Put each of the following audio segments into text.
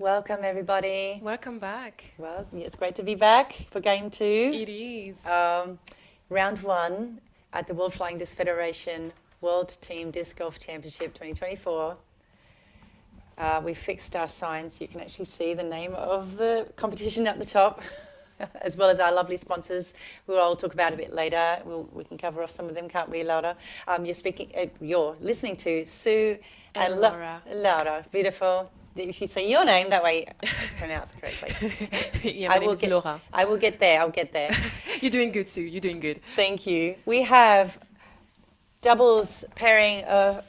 Welcome, everybody. Welcome back. Well, it's great to be back for game two. It is. Round one at the World Flying Disc Federation World Team Disc Golf Championship 2024. We fixed our signs so you can actually see the name of the competition at the top, as well as our lovely sponsors, who I'll talk about a bit later. We can cover off some of them, can't we, Laura? You're listening to Sue And Laura. Laura, beautiful. If you say your name, that way it's pronounced correctly. Yeah, my name is Laura. I will get there. I'll get there. You're doing good, Sue. You're doing good. Thank you. We have doubles pairing and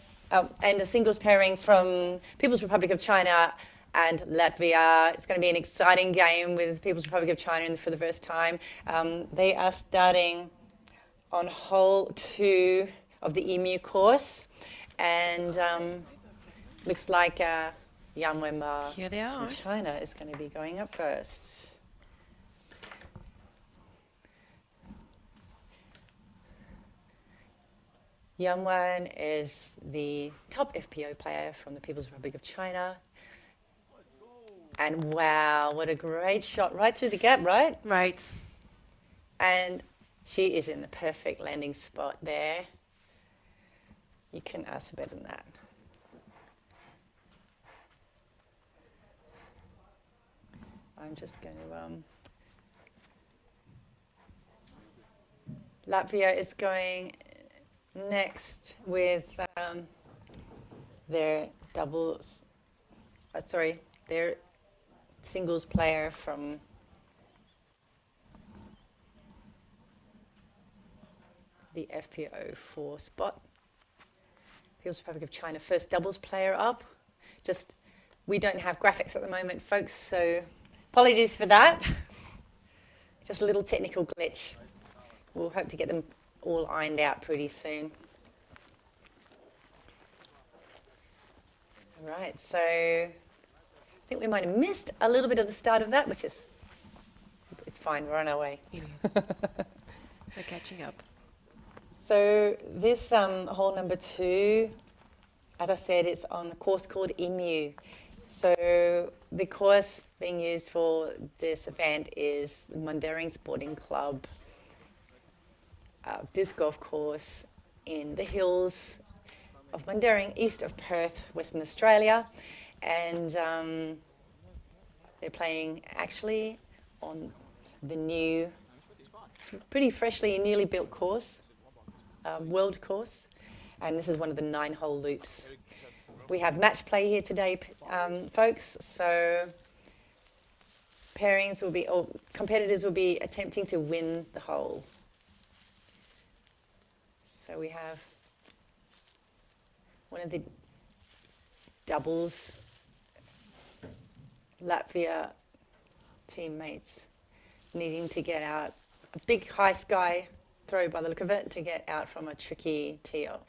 a singles pairing from People's Republic of China and Latvia. It's going to be an exciting game with People's Republic of China for the first time. They are starting on hole 2 of the EMU course, and looks like Yan Wenma Here they are. from China is going to be going up first. Yan Wen is the top FPO player from the People's Republic of China. And wow, what a great shot right through the gap, right? Right. And she is in the perfect landing spot there. You couldn't ask for better than that. I'm just going to... Latvia is going next with their doubles... their singles player from the FPO 4 spot. People's Republic of China, first doubles player up. We don't have graphics at the moment, folks, so apologies for that. Just a little technical glitch. We'll hope to get them all ironed out pretty soon. All right, so I think we might have missed a little bit of the start of that, which is it's fine, we're on our way. We're catching up. So this hole number 2, as I said, it's on the course called EMU. So the course being used for this event is the Mundaring Sporting Club disc golf course in the hills of Mundaring, east of Perth, Western Australia. And they're playing actually on the new, pretty freshly and newly built course, world course. And this is one of the 9-hole loops. We have match play here today, folks. So competitors will be attempting to win the hole. So we have one of the doubles Latvia teammates needing to get out a big high sky throw by the look of it to get out from a tricky tee off.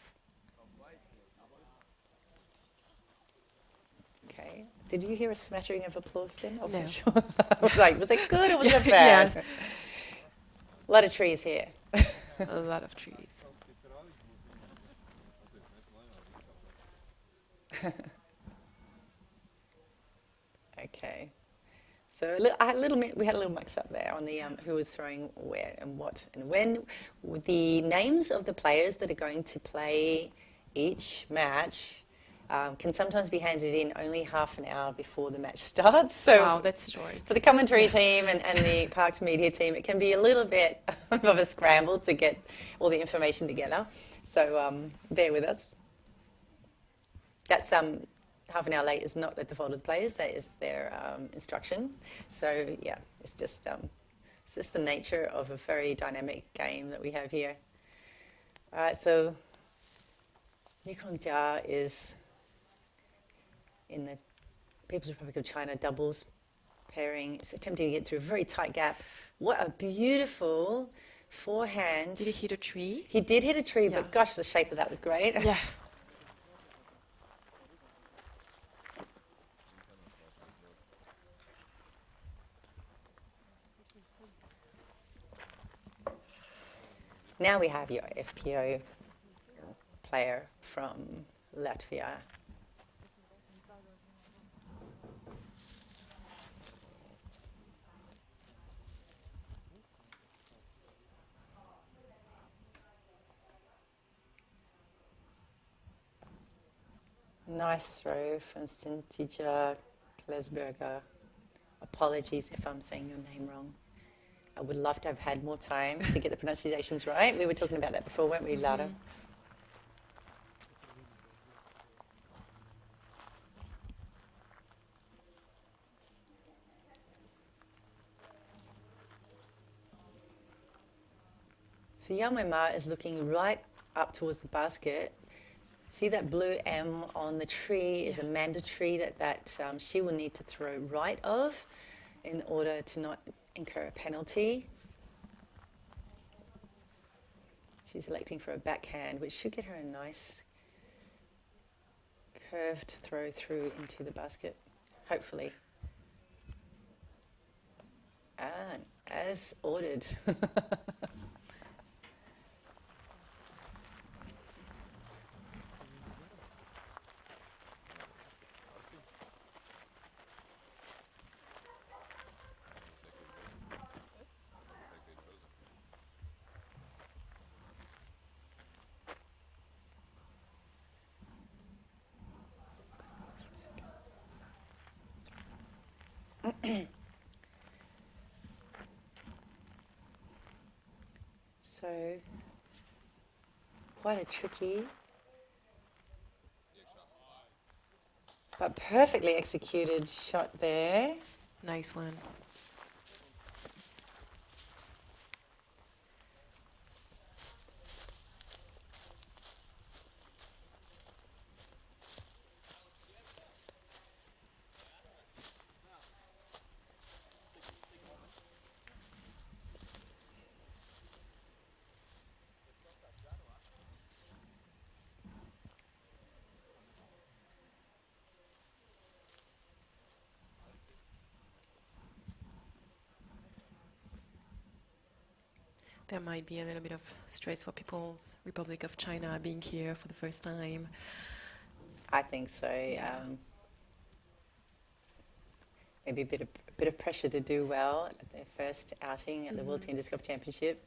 Okay. Did you hear a smattering of applause then? I wasn't sure. I was like, was it good or was it bad? Yes. A lot of trees here. A lot of trees. Okay. So we had a little mix up there on the who was throwing where and what and when. The names of the players that are going to play each match can sometimes be handed in only half an hour before the match starts. So wow, that's short. for the commentary team and the Parks Media team, it can be a little bit of a scramble to get all the information together. So bear with us. That's half an hour late is not the default of the players. That is their instruction. So yeah, it's just the nature of a very dynamic game that we have here. All right, so Nikong Jia is in the People's Republic of China doubles pairing. It's attempting to get through a very tight gap. What a beautiful forehand. Did he hit a tree? He did hit a tree, Yeah. but gosh, the shape of that was great. Yeah. Now we have your FPO player from Latvia. Nice throw from Sintija Klesberger. Apologies if I'm saying your name wrong. I would love to have had more time to get the pronunciations right. We were talking about that before, weren't we, Lara? So Yamema is looking right up towards the basket. See that blue M on the tree is a mandatory that she will need to throw right of in order to not incur a penalty. She's electing for a backhand, which should get her a nice curved throw through into the basket, hopefully. And as ordered. So, quite a tricky, but perfectly executed shot there. Nice one. There might be a little bit of stress for People's Republic of China being here for the first time. I think so. Yeah. Maybe a bit of pressure to do well at their first outing at the World Team Disc Golf Championship.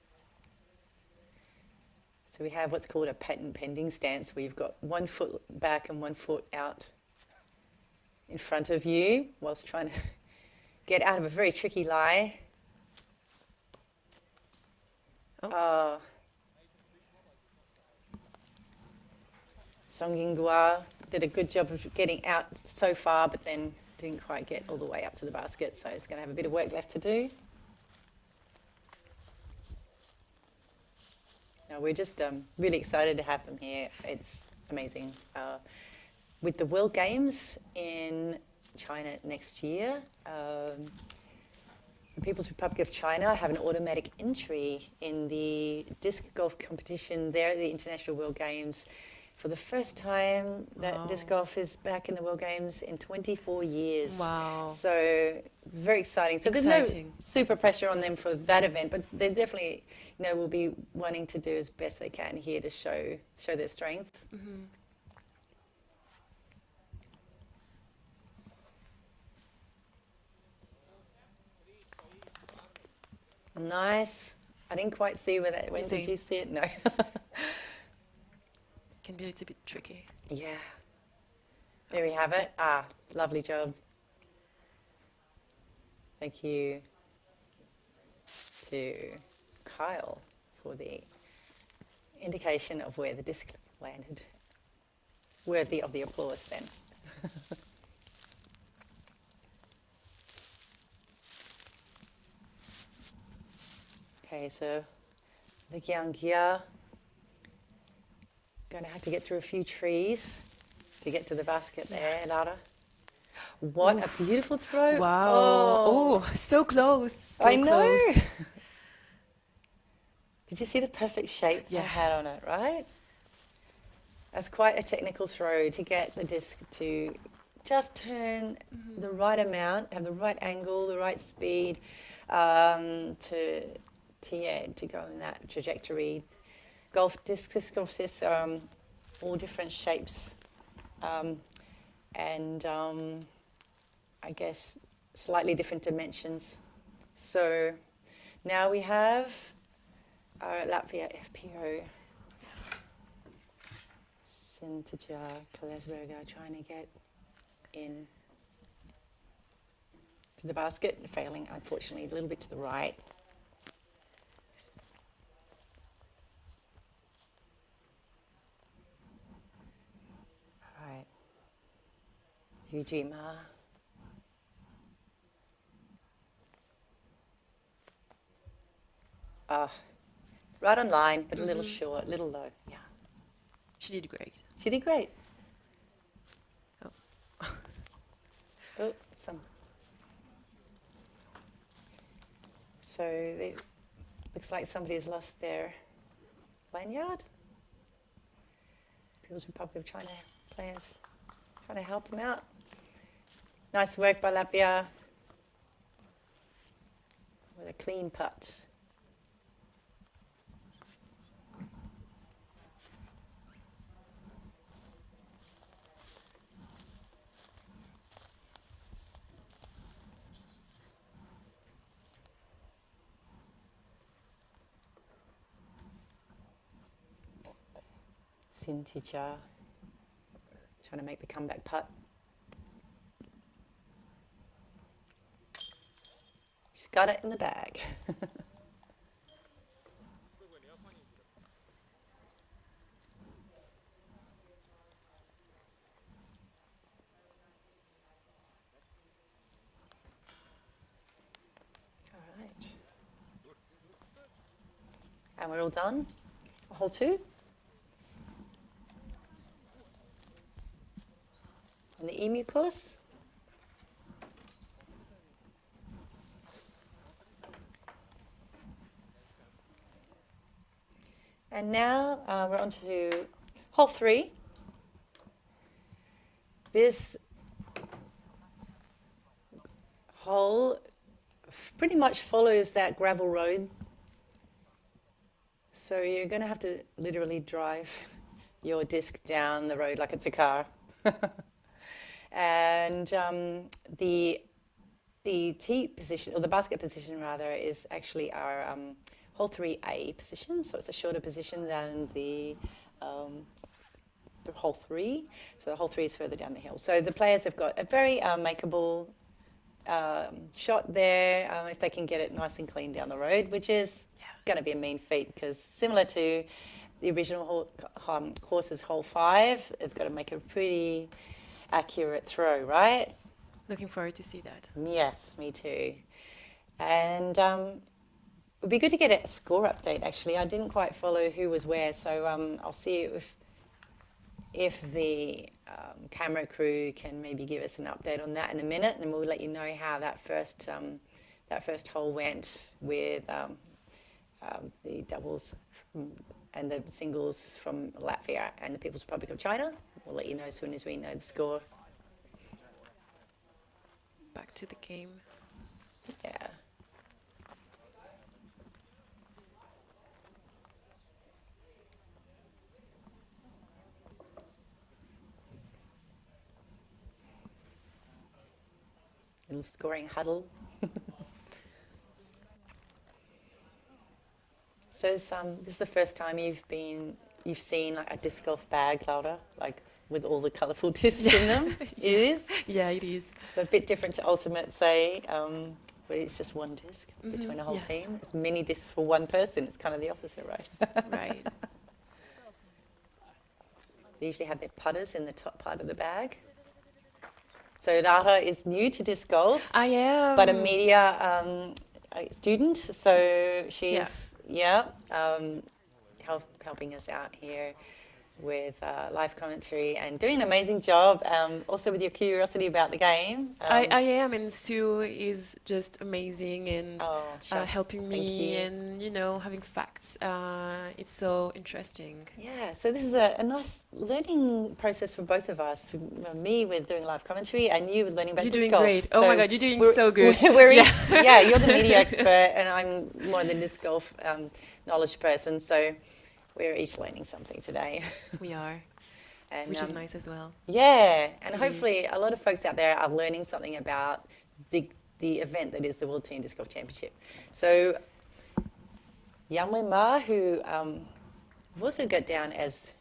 So we have what's called a patent pending stance, where you've got 1 foot back and 1 foot out in front of you, whilst trying to get out of a very tricky lie. Song Yinghua did a good job of getting out so far, but then didn't quite get all the way up to the basket, so it's going to have a bit of work left to do. No, we're just really excited to have them here. It's amazing. With the World Games in China next year, the People's Republic of China have an automatic entry in the disc golf competition there at the International World Games. For the first time that disc golf is back in the World Games in 24 years. Wow. So it's very exciting. So there's no super pressure on them for that event, but they definitely, will be wanting to do as best they can here to show their strength. Nice. I didn't quite see where that went. Did you see it? No. Can be a little bit tricky. Yeah. There we have it. Lovely job. Thank you to Kyle for the indication of where the disc landed. Worthy of the applause then. Okay, so the Gyeonggia. Going to have to get through a few trees to get to the basket there, Lara. What a beautiful throw. Wow. Oh, so close. I know. Did you see the perfect shape I had on it, right? That's quite a technical throw to get the disc to just turn the right amount, have the right angle, the right speed to go in that trajectory. Disc golf is all different shapes and I guess slightly different dimensions. So now we have our Latvia FPO. Sintaja Kalesberger trying to get in to the basket, failing unfortunately a little bit to the right. All right, Yujima. Right on line, but a little short, a little low. Yeah, She did great. she did great. Oh. Oh, some. So it looks like somebody's lost their lanyard. People's Republic of China players trying to help them out. Nice work by Latvia with a clean putt. Sinticha trying to make the comeback putt. She's got it in the bag. All right. And we're all done. Hole 2. On the Emu course. And now we're on to hole 3. This hole pretty much follows that gravel road. So you're going to have to literally drive your disc down the road like it's a car. And the tee position, or the basket position rather, is actually our hole 3A position. So it's a shorter position than the hole 3. So the hole 3 is further down the hill. So the players have got a very makeable shot there if they can get it nice and clean down the road, which is going to be a mean feat because similar to the original course's hole 5, they've got to make a pretty accurate throw, right? Looking forward to see that. Yes, me too. And it would be good to get a score update, actually. I didn't quite follow who was where, so I'll see if the camera crew can maybe give us an update on that in a minute, and we'll let you know how that first hole went with the doubles and the singles from Latvia and the People's Republic of China. We'll let you know as soon as we know the score. Back to the game. Yeah. Little scoring huddle. So this is the first time you've seen like a disc golf bag, Laura, like with all the colourful discs in them. Yeah. It is. Yeah, it is. It's a bit different to Ultimate, say, where it's just one disc between a whole yes. team. It's many discs for one person. It's kind of the opposite, right? Right. They usually have their putters in the top part of the bag. So Lara is new to disc golf, I am. but a media student. So she's helping us out here with live commentary and doing an amazing job. Also with your curiosity about the game. I am, and Sue is just amazing and helping me and having facts. It's so interesting. Yeah, so this is a nice learning process for both of us. Me with doing live commentary and you with learning about You're disc doing golf. great. So oh my God, you're doing so good. We're each, you're the media expert and I'm more the disc golf knowledge person. So we're each learning something today. We are, and, which is nice as well. Yeah, and hopefully a lot of folks out there are learning something about the event that is the World Teen Disc Golf Championship. So Yamwe Ma, who we've also got down as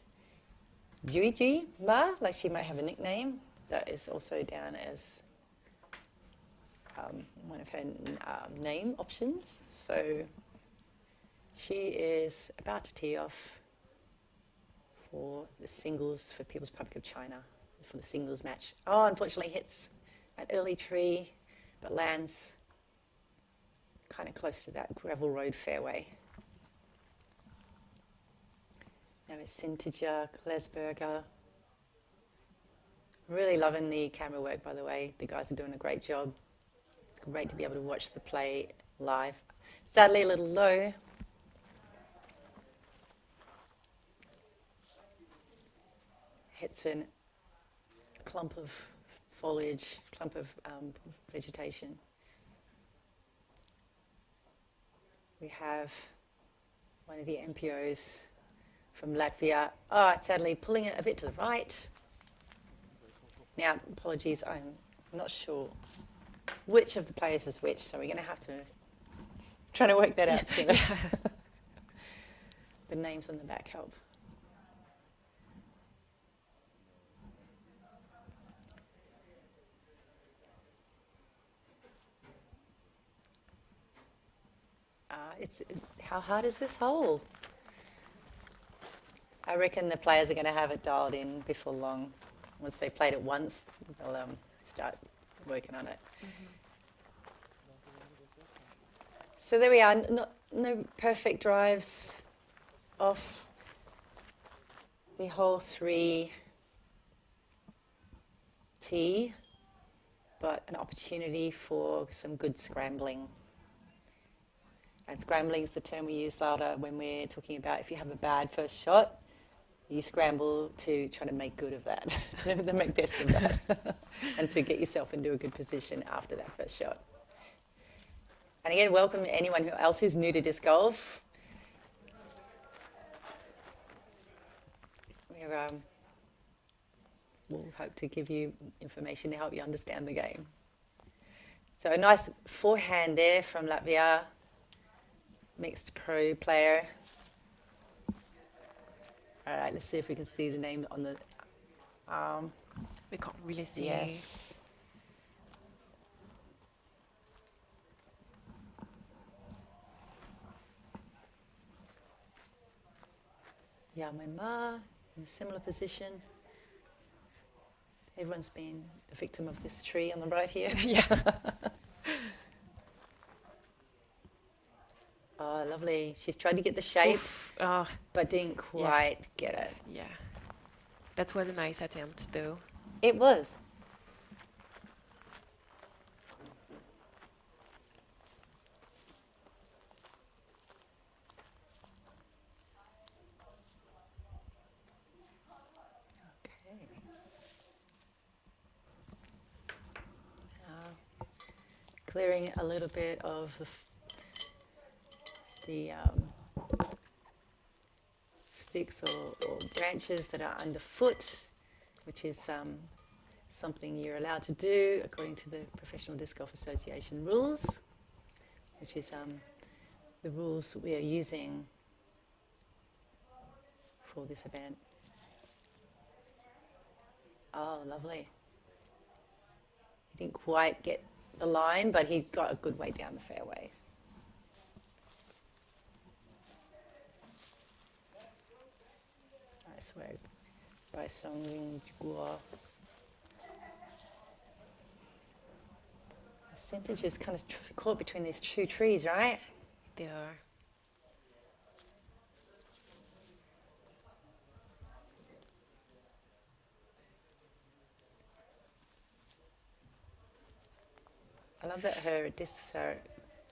Juiji Ma, like she might have a nickname, that is also down as one of her name options. So she is about to tee off for the singles for People's Republic of China, for the singles match. Oh, unfortunately hits an early tree, but lands kind of close to that gravel road fairway. Now it's Sintiger, Glesberger. Really loving the camera work, by the way. The guys are doing a great job. It's great to be able to watch the play live. Sadly, a little low. Hits a clump of foliage, clump of vegetation. We have one of the MPOs from Latvia. Oh, sadly pulling it a bit to the right. Now, apologies, I'm not sure which of the players is which, so we're going to have to try to work that out together. The names on the back help. How hard is this hole? I reckon the players are going to have it dialed in before long. Once they've played it once, they'll start working on it. Mm-hmm. So there we are. No perfect drives off the hole 3 tee, but an opportunity for some good scrambling. And scrambling is the term we use later when we're talking about if you have a bad first shot, you scramble to try to make good of that, to make best of that, and to get yourself into a good position after that first shot. And again, welcome to anyone else who's new to disc golf. We'll hope to give you information to help you understand the game. So a nice forehand there from Latvia, mixed pro player. All right, let's see if we can see the name on the arm. We can't really see. Yes. Yamema in a similar position. Everyone's been a victim of this tree on the right here. Yeah. Oh, lovely. She's tried to get the shape, but didn't quite get it. Yeah. That was a nice attempt, though. It was. Okay. Clearing a little bit of the sticks or branches that are underfoot, which is something you're allowed to do according to the Professional Disc Golf Association rules, which is the rules that we are using for this event. Oh, lovely. He didn't quite get the line, but he got a good way down the fairway. Nice work by Song Ying Guo. The Sintage is kind of caught between these two trees, right? They are. I love that her discs are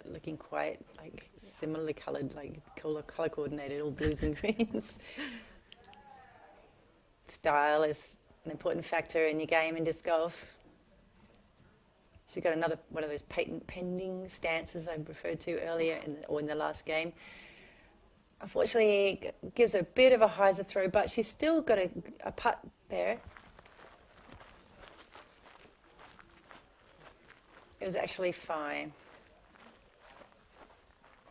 looking quite like similarly coloured, like color coordinated, all blues and greens. Style is an important factor in your game in disc golf. She's got another one of those patent pending stances I referred to earlier in the last game. Unfortunately, it gives a bit of a hyzer throw, but she's still got a putt there. It was actually fine.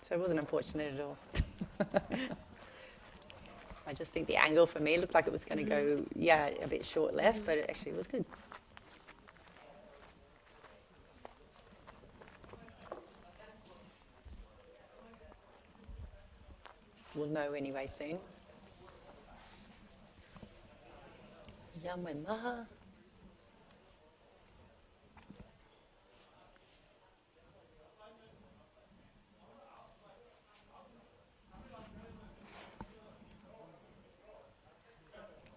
So it wasn't unfortunate at all. I just think the angle for me looked like it was going to go, yeah, a bit short left, but it actually was good. We'll know anyway soon. Yamwe.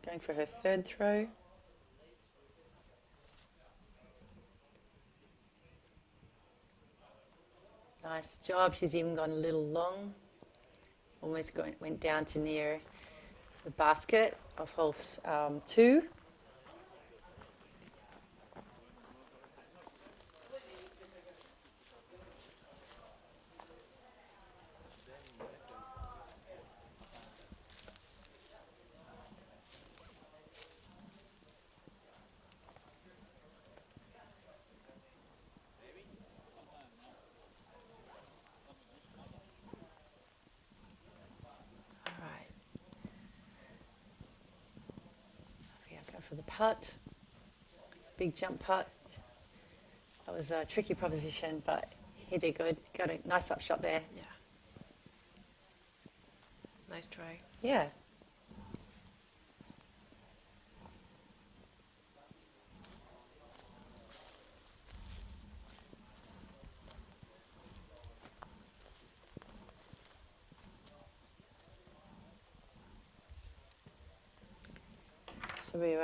Going for her third throw. Nice job. She's even gone a little long. Almost went down to near the basket of hole 2. For the putt, big jump putt. That was a tricky proposition, but he did good. Got a nice upshot there. Yeah. Nice try. Yeah. So we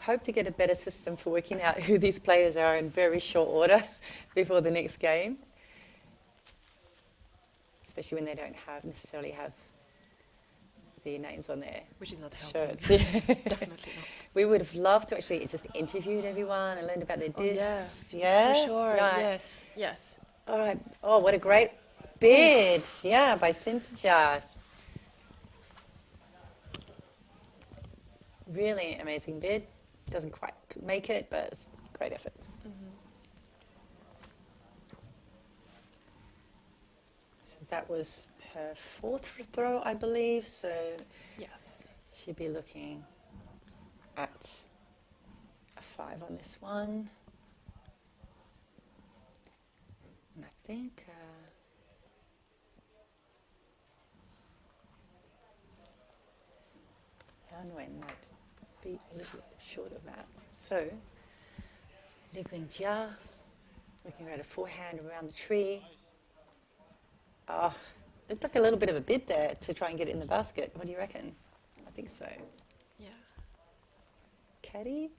hope to get a better system for working out who these players are in very short order before the next game, especially when they don't necessarily have the names on their which is not helping. shirts. Definitely not. We would have loved to actually just interviewed everyone and learned about their discs. Yeah, for sure. Right. Yes. All right. Oh, what a great bid. Yeah, by Cynthia. Really amazing bid. Doesn't quite make it, but it's a great effort. So that was her 4th throw, I believe. So yes, she'd be looking at a 5 on this one. And I think Yanwen might be a little short of that. So, Li Jia, looking at a forehand around the tree. Oh, looked like a little bit of a bid there to try and get it in the basket. What do you reckon? I think so. Yeah. Caddy?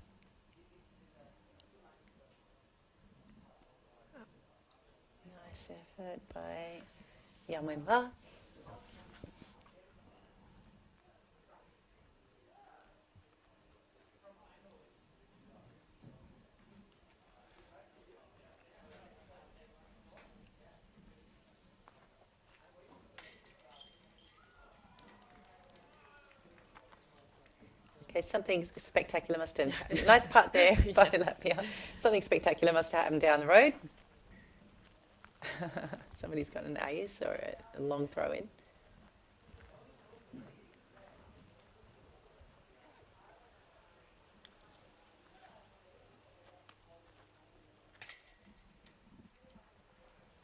Oh. Nice effort by Yamwemba. Okay, something spectacular must have happened. Nice putt there by Latvia. Something spectacular must have happened down the road. Somebody's got an ace or a long throw in.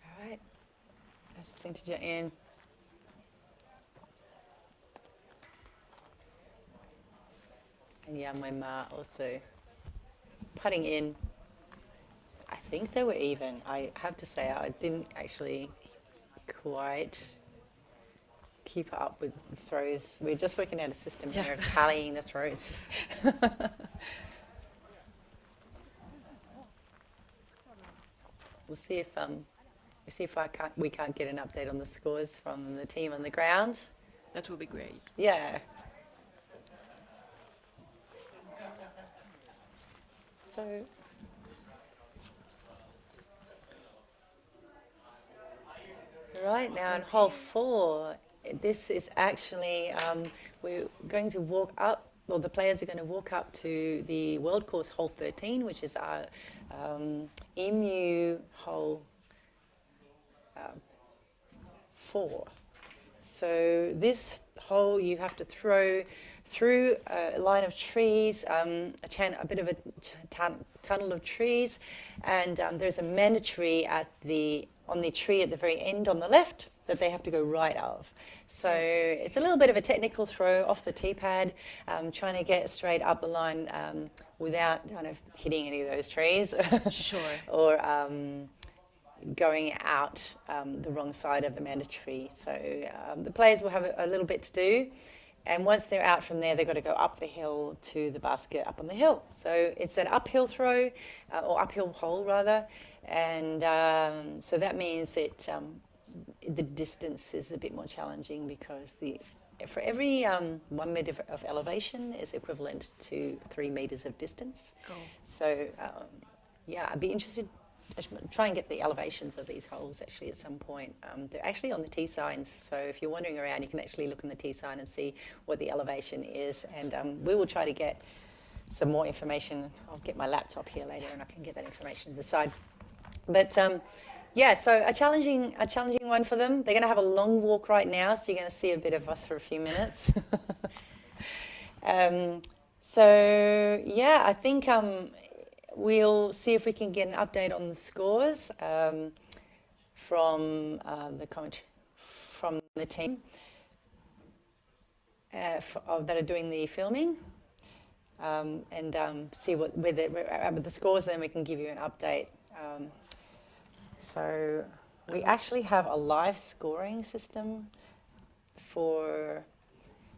All right, that's Cynthia in. And Yamwema also putting in. I think they were even. I have to say, I didn't actually quite keep up with the throws. We're just working out a system here of tallying the throws. We'll see if we can't get an update on the scores from the team on the ground. That will be great. Yeah. So, right now in hole 4, this is actually, we're going to walk up, well, the players are going to walk up to the world course hole 13, which is our Emu hole 4. So this hole you have to throw through a line of trees, a bit of a tunnel of trees, and there's a mandatory on the tree at the very end on the left that they have to go right of. So it's a little bit of a technical throw off the tee pad, trying to get straight up the line without kind of hitting any of those trees. Sure. Or going out the wrong side of the mandatory. So the players will have a little bit to do. And once they're out from there, they've got to go up the hill to the basket up on the hill. So it's an uphill throw, or uphill hole rather. And so that means that the distance is a bit more challenging because for every 1 meter of elevation is equivalent to 3 meters of distance. Oh. So yeah, I'd be interested. Try and get the elevations of these holes actually at some point. They're actually on the tee signs, so if you're wandering around, you can actually look on the tee sign and see what the elevation is. And we will try to get some more information. I'll get my laptop here later, and I can get that information to the side. But yeah, so a challenging one for them. They're going to have a long walk right now, so you're going to see a bit of us for a few minutes. So yeah, I think. We'll see if we can get an update on the scores from the team that are doing the filming, and see where we're at with the scores. Then we can give you an update. So we actually have a live scoring system for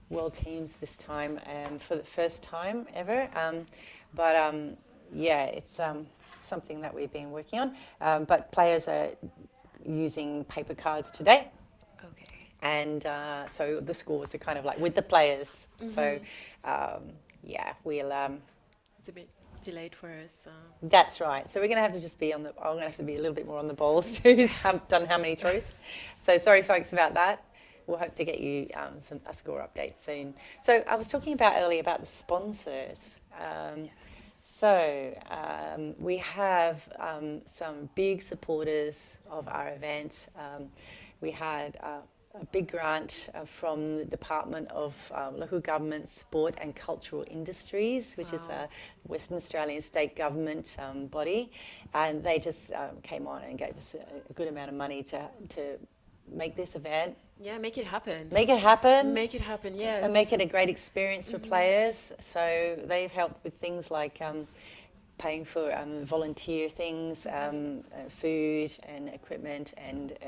World Teams this time, for the first time ever. Yeah, it's something that we've been working on. But players are using paper cards today. Okay. And so the scores are kind of like with the players. Mm-hmm. So, yeah, we'll... it's a bit delayed for us. That's right. So we're going to have to just be I'm going to have to be a little bit more on the balls to who's done how many throws. So sorry, folks, about that. We'll hope to get you a score update soon. So I was talking earlier about the sponsors. Yes. So we have some big supporters of our event. We had a big grant from the Department of Local Government, Sport and Cultural Industries, which is a Western Australian state government body. And they just came on and gave us a good amount of money to make this event. Yeah, make it happen. Make it happen. Make it happen, yes. And make it a great experience for players. So they've helped with things like paying for volunteer things, food and equiment, and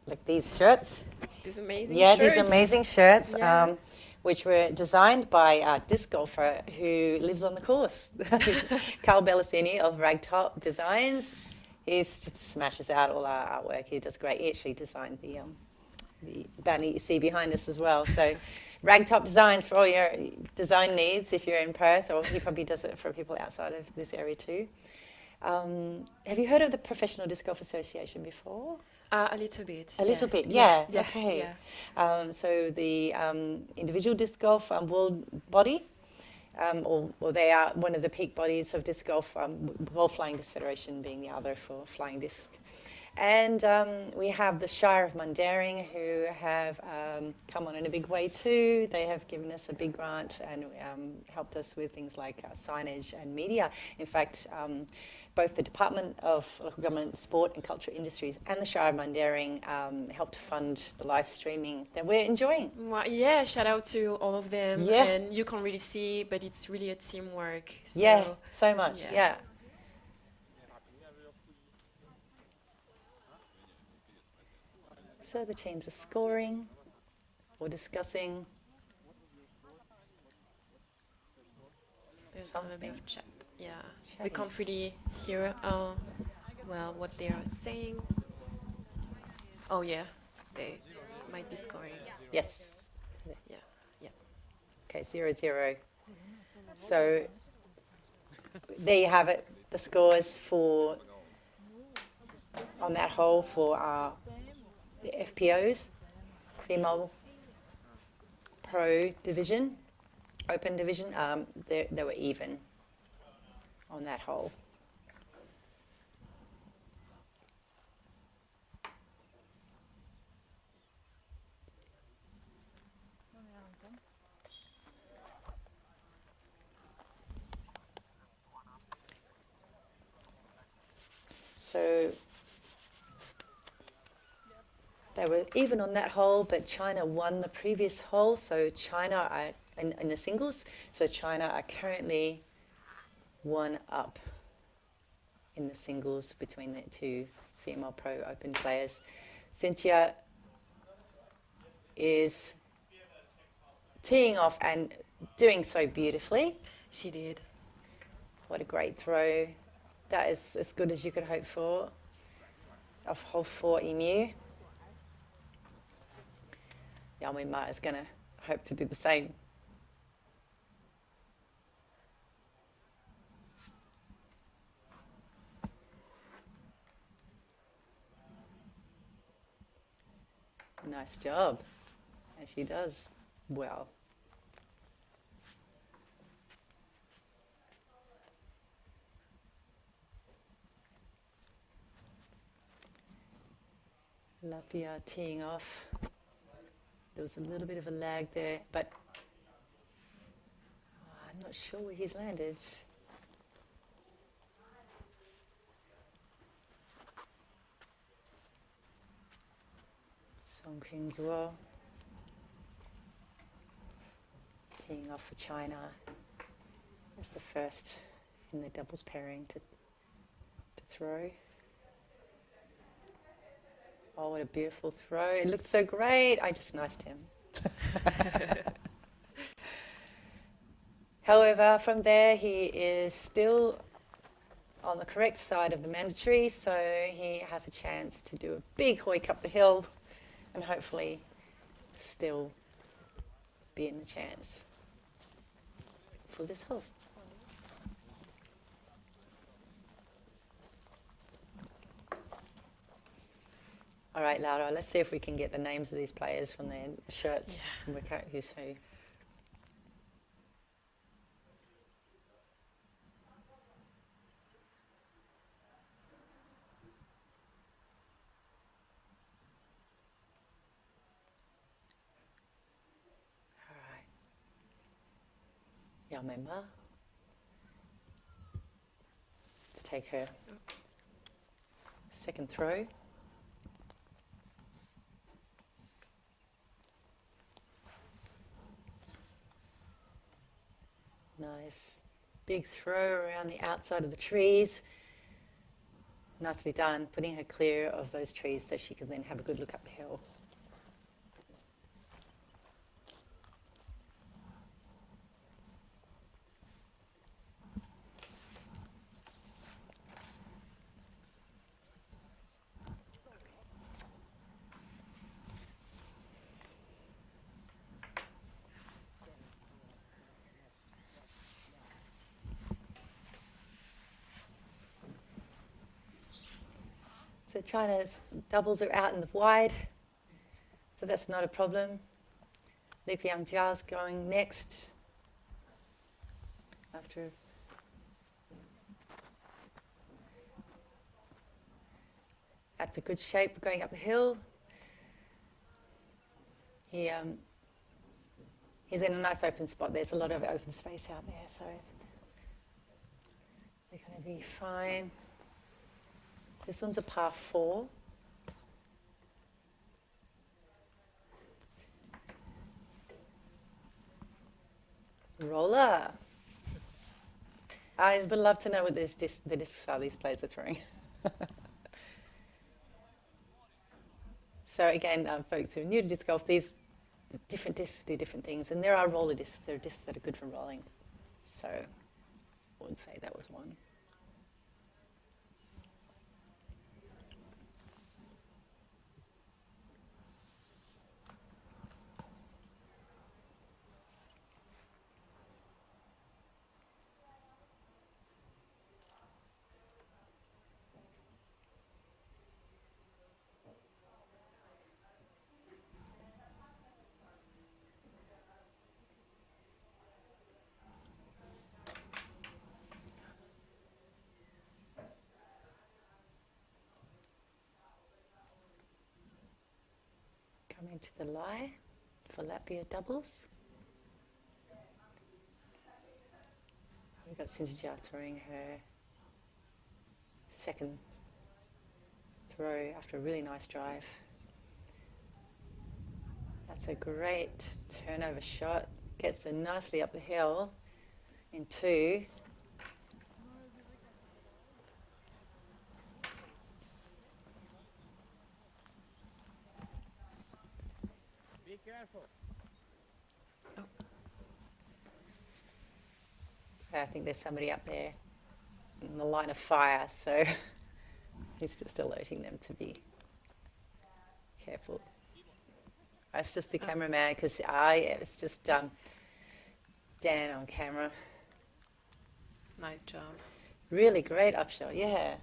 like these shirts. These amazing shirts. Yeah, these amazing shirts, yeah. Which were designed by a disc golfer who lives on the course. Carl Bellasini of Ragtop Designs. He smashes out all our artwork. He does great. He actually designed the banner you see behind us as well. So Ragtop Designs for all your design needs if you're in Perth, or he probably does it for people outside of this area too. Have you heard of the Professional Disc Golf Association before? A little bit. A little bit, yeah. Yeah. Okay. Yeah. So the individual disc golf world body, or they are one of the peak bodies of disc golf, World Flying Disc Federation being the other for flying disc. And we have the Shire of Mundaring, who have come on in a big way too. They have given us a big grant and helped us with things like signage and media. In fact, both the Department of Local Government, Sport and Cultural Industries and the Shire of Mundaring helped fund the live streaming that we're enjoying. Well, yeah, shout out to all of them. Yeah. And you can't really see, but it's really a teamwork. So, yeah, so much, yeah. So the teams are scoring or discussing. There's a bit of chat. Yeah, we can't really hear well what they are saying. Oh yeah, they might be scoring. Yes. Yeah, yeah. Okay, 0-0. So there you have it. The scores for on that hole for the FPOs, female pro division, open division. They were even on that hole. So they were even on that hole, but China won the previous hole. So China are in the singles. So China are currently 1-up in the singles between the two female pro open players. Cynthia is teeing off and doing so beautifully. She did. What a great throw. That is as good as you could hope for off hole 4 Emu. Yao Ming Ma is going to hope to do the same. Nice job. And she does well. Lapia teeing off. There was a little bit of a lag there, but I'm not sure where he's landed. Song Kyung Guo teeing off for China as the first in the doubles pairing to throw. Oh, what a beautiful throw. It looks so great. I just niced him. However, from there, he is still on the correct side of the mandatory, so he has a chance to do a big hoik up the hill and hopefully still be in the chance for this hole. All right, Laura, let's see if we can get the names of these players from their shirts and work out who's who. All right. Yao Ming Ma to take her second throw. Nice big throw around the outside of the trees. Nicely done, putting her clear of those trees so she can then have a good look up the hill. So China's doubles are out in the wide, so that's not a problem. Liu Yangjia's going next after that's a good shape for going up the hill. He's in a nice open spot. There's a lot of open space out there, so they're going to be fine. This one's a par 4. Roller. I would love to know what the discs are these players are throwing. So again, folks who are new to disc golf, these different discs do different things, and there are roller discs. There are discs that are good for rolling. So I would say that was one. Coming to the lie for Latvia doubles. We've got Cynthia throwing her second throw after a really nice drive. That's a great turnover shot. Gets her nicely up the hill in 2. Be careful. I think there's somebody up there in the line of fire, so he's just alerting them to be careful. It's just the cameraman, because it's just Dan on camera. Nice job. Really great upshot, yeah.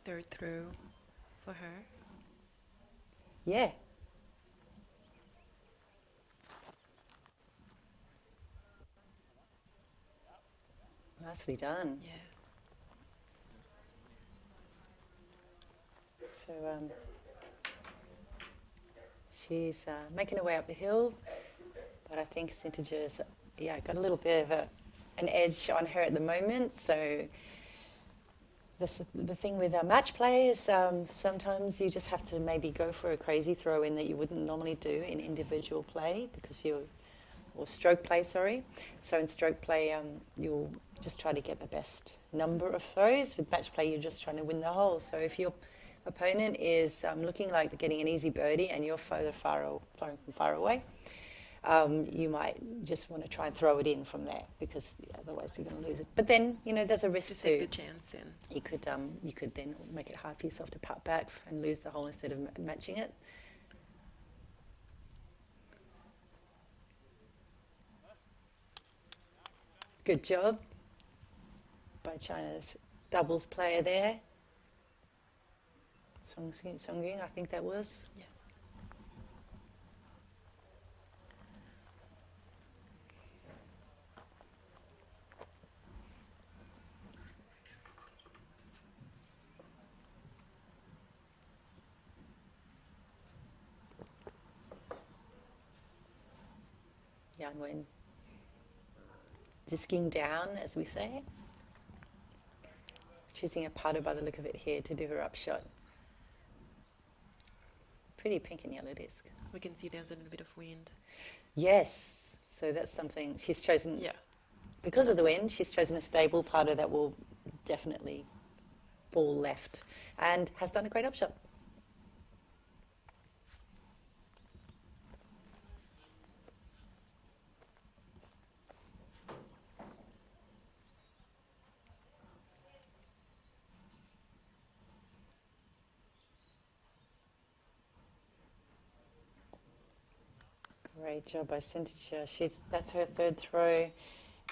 Third throw for her. Yeah. Nicely done. Yeah. So she's making her way up the hill, but I think Cintager's got a little bit of an edge on her at the moment. So the thing with match play is sometimes you just have to maybe go for a crazy throw in that you wouldn't normally do in individual play, because or stroke play, sorry. So in stroke play, you'll just try to get the best number of throws. With match play, you're just trying to win the hole. So if your opponent is looking like they're getting an easy birdie and you're further far away, you might just want to try and throw it in from there, because otherwise you're going to lose it. But then, there's a risk Just too. take the chance in. You could then make it hard for yourself to putt back and lose the hole instead of matching it. Good job by China's doubles player there. Song Ying, I think that was. Yeah. Yan Wen disking down, as we say. Choosing a putter by the look of it here to do her upshot. Pretty pink and yellow disc. We can see there's a little bit of wind. Yes, so that's something she's chosen. Yeah. Because of the wind, she's chosen a stable putter that will definitely ball left, and has done a great upshot. Great job by Cintager. That's her third throw,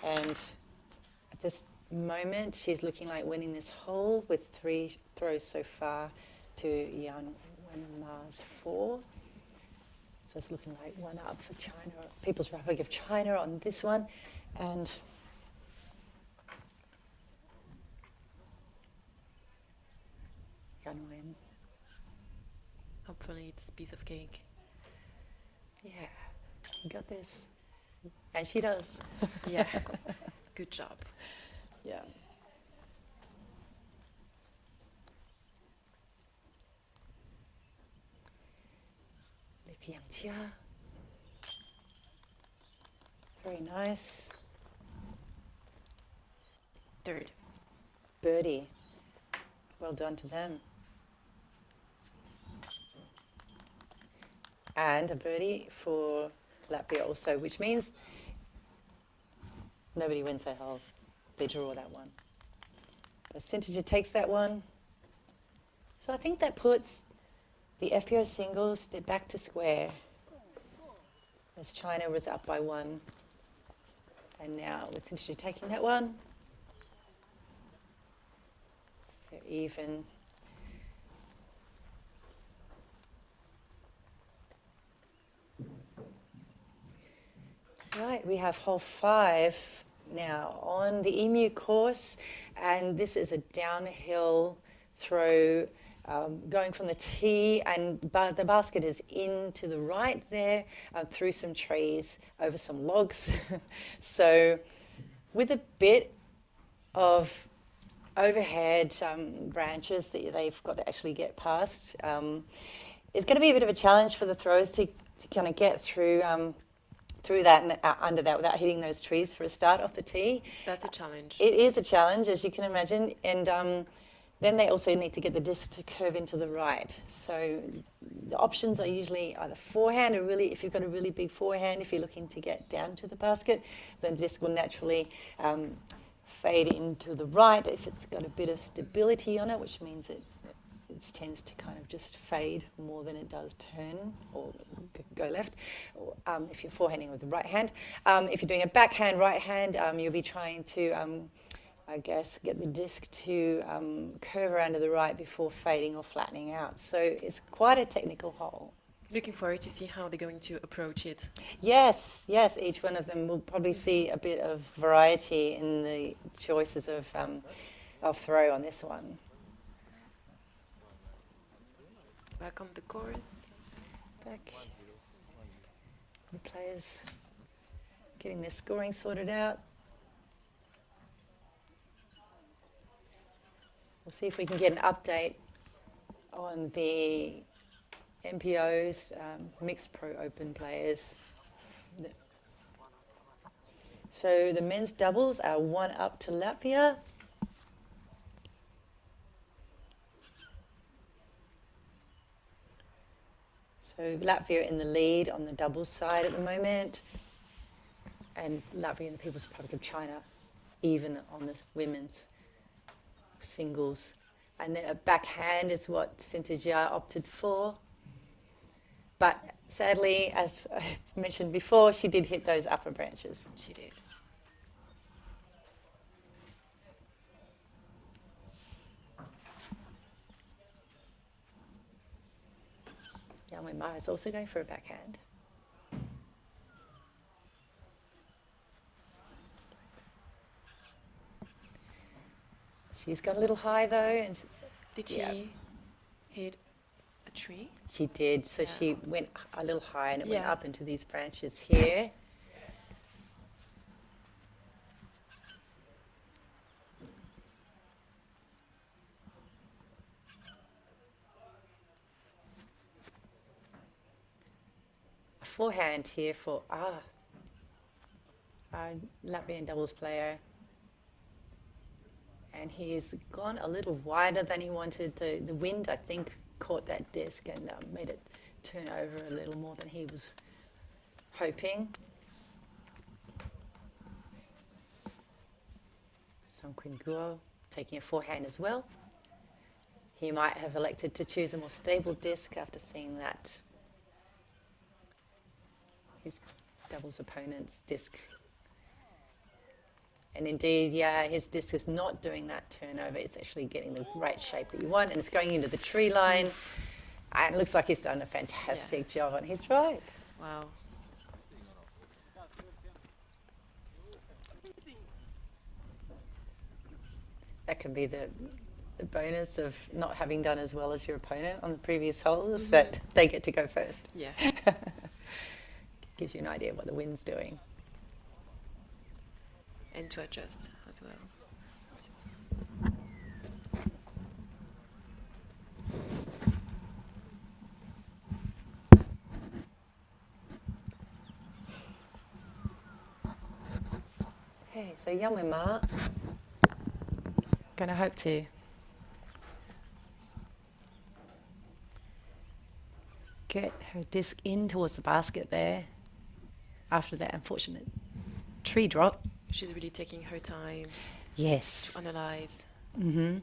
and at this moment she's looking like winning this hole with 3 throws so far to Yan Wenma's 4. So it's looking like 1 up for China, People's Republic of China on this one, and Yan Wen. Hopefully it's a piece of cake. Yeah, you got this. And she does. Yeah. Good job. Yeah. Liu Yangjia. Very nice. Third. Birdie. Well done to them. And a birdie for Latvia also, which means nobody wins that hole. They draw that one. But Cintager takes that one. So I think that puts the FPO singles back to square, as China was up by 1. And now with Cintager taking that one, they're even. Right, we have hole 5 now on the emu course, and this is a downhill throw going from the tee, and the basket is in to the right there, through some trees, over some logs. So with a bit of overhead branches that they've got to actually get past, it's going to be a bit of a challenge for the throwers to kind of get through that and under that without hitting those trees for a start off the tee. That's a challenge. It is a challenge, as you can imagine, and then they also need to get the disc to curve into the right. So the options are usually either forehand, or really, if you've got a really big forehand, if you're looking to get down to the basket, then the disc will naturally fade into the right. If it's got a bit of stability on it, which means it tends to kind of just fade more than it does turn or go left, if you're forehanding with the right hand. If you're doing a backhand right hand, you'll be trying to, I guess, get the disc to curve around to the right before fading or flattening out. So it's quite a technical hole. Looking forward to see how they're going to approach it. Yes, each one of them will probably see a bit of variety in the choices of throw on this one. Back on the course. Back. The players getting their scoring sorted out. We'll see if we can get an update on the MPOs, Mixed Pro Open players. So the men's doubles are 1-up to Latvia. So Latvia in the lead on the doubles side at the moment, and Latvia and the People's Republic of China even on the women's singles. And a backhand is what Sintejia opted for. But sadly, as I mentioned before, she did hit those upper branches. She did. Yamwe Ma is also going for a backhand. She's got a little high though, and Did she hit a tree? she did. So Yeah. she went a little high, and it went Yeah. up into these branches here. A forehand here for our Latvian doubles player. And he's gone a little wider than he wanted. The wind, I think, caught that disc and made it turn over a little more than he was hoping. Song Quinn Guo taking a forehand as well. He might have elected to choose a more stable disc after seeing that his doubles opponent's disc. And indeed, yeah, his disc is not doing that turnover. It's actually getting the right shape that you want, and it's going into the tree line. And it looks like he's done a fantastic job on his drive. Wow. That can be the bonus of not having done as well as your opponent on the previous holes, that they get to go first. Yeah. Gives you an idea of what the wind's doing. And to adjust as well. Okay, so Yamwe Ma, going to hope to get her disc in towards the basket there after that unfortunate tree drop. She's really taking her time Yes. to analyze. Mm-hmm.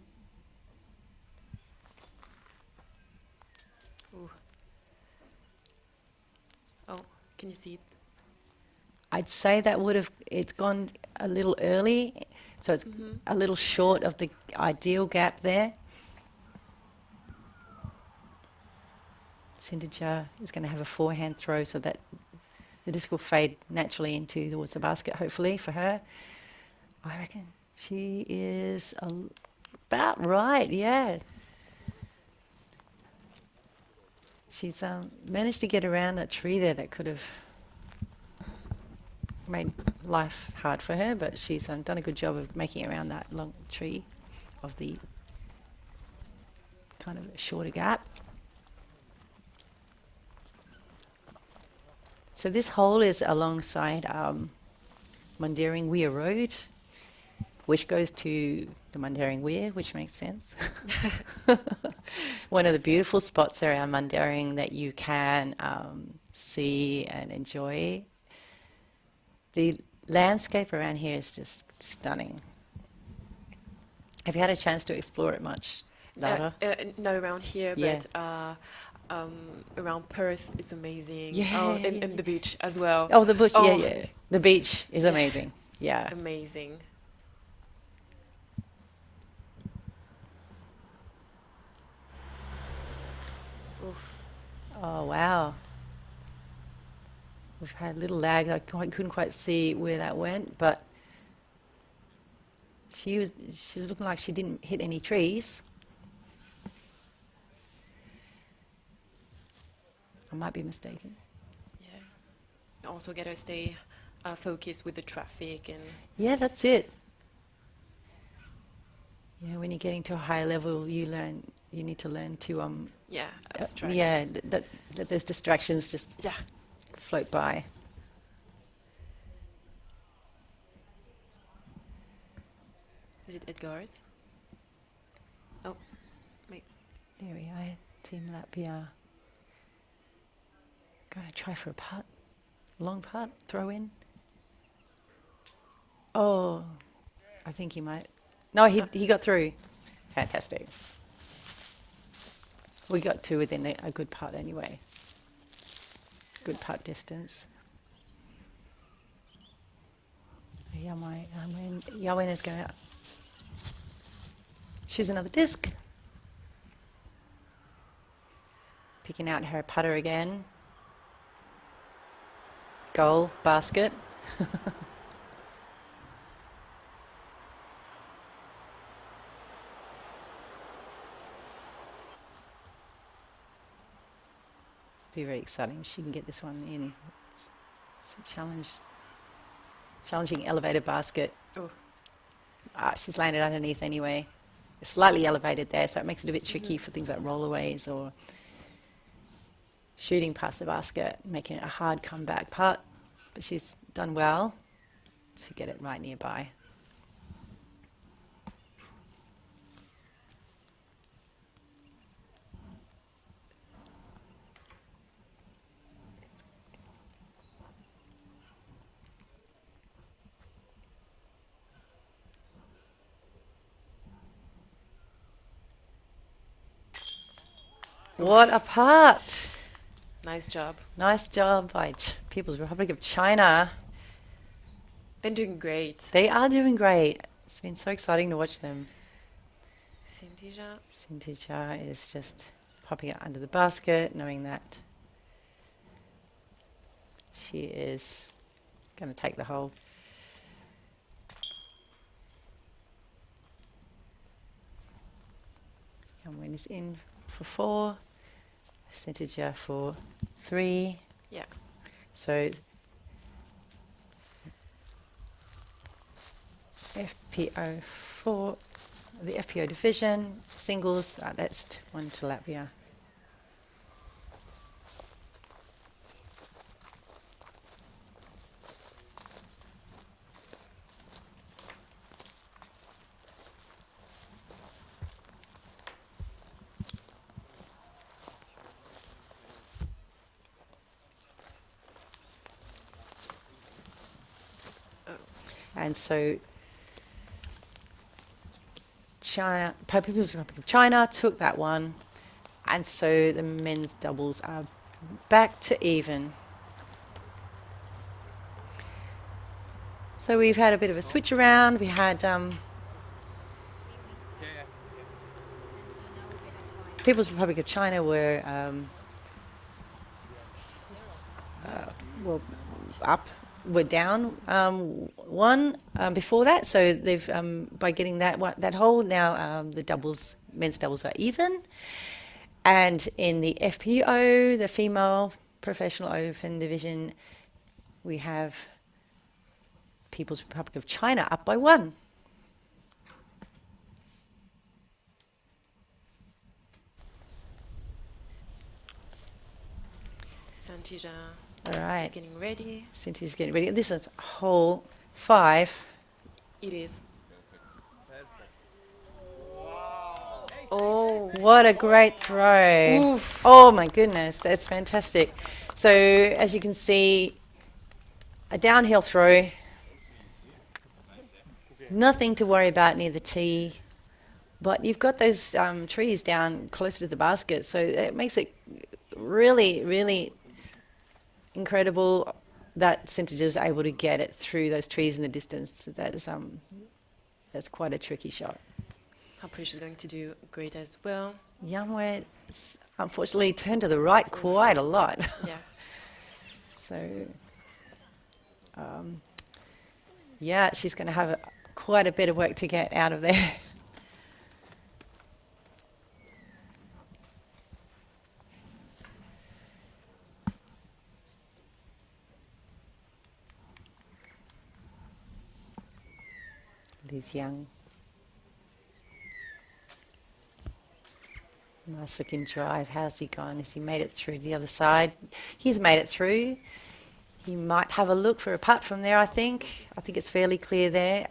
Ooh. Oh, can you see it? I'd say that it's gone a little early, so it's a little short of the ideal gap there. Sintejia is going to have a forehand throw so that the disc will fade naturally into towards the basket, hopefully, for her. I reckon she is about right, yeah. She's managed to get around that tree there that could have made life hard for her, but she's done a good job of making it around that long tree of the kind of shorter gap. So this hole is alongside Mundaring Weir Road, which goes to the Mundaring Weir, which makes sense. One of the beautiful spots around Mundaring that you can see and enjoy. The landscape around here is just stunning. Have you had a chance to explore it much, Laura? Not around here, Yeah. but around Perth it's amazing. Yeah, Oh, yeah, and the beach as well. Oh, the bush, Oh, yeah, yeah. The beach is Yeah. amazing. Yeah. Amazing. Oof. Oh, wow. We've had a little lag. I couldn't quite see where that went, but she's looking like she didn't hit any trees. I might be mistaken. Yeah. Also gotta stay focused with the traffic and Yeah, that's it. When you're getting to a higher level, you need to learn to yeah, abstract. that those distractions just Yeah. float by. Is it Edgar's? Oh, wait. There we are. Team Latvia. Gonna try for a putt. Long putt, throw in. Oh, I think he might. No, he got through. Fantastic. We got two within a good putt anyway. Good putt distance. Yawen is going to choose another disc. Picking out her putter again. Goal, basket. Be very exciting if she can get this one in. It's a challenging elevated basket. Oh. She's landed underneath anyway. It's slightly elevated there, so it makes it a bit tricky for things like rollaways or shooting past the basket, making it a hard comeback putt. But she's done well to get it right nearby. What a putt! Nice job. Nice job by People's Republic of China. They're doing great. They are doing great. It's been so exciting to watch them. Sintija is just popping it under the basket, knowing that she is going to take the hole. And when is in for 4, Sintija for 3. Yeah. So FPO 4, the FPO division, singles, that's 1 to Latvia. And so People's Republic of China took that one, and so the men's doubles are back to even. So we've had a bit of a switch around. We had People's Republic of China were up were down one before that, so they've by getting that hole now the men's doubles are even, and in the FPO, the female professional open division, we have People's Republic of China up by one. Santija All right, is getting ready. Cynthia's getting ready. This is hole 5. It is. Oh, What a great throw. oof. Oh my goodness, that's fantastic. So as you can see, a downhill throw, nothing to worry about near the tee, but you've got those trees down closer to the basket, so it makes it really, really incredible that Cynthia is able to get it through those trees in the distance. That's quite a tricky shot. Aprish is going to do great as well. Yangwei unfortunately turned to the right quite a lot. Yeah. So, yeah, she's going to have quite a bit of work to get out of there. Liz Young. Nice looking drive. How's he gone? Has he made it through the other side? He's made it through. He might have a look for a putt from there, I think. I think it's fairly clear there.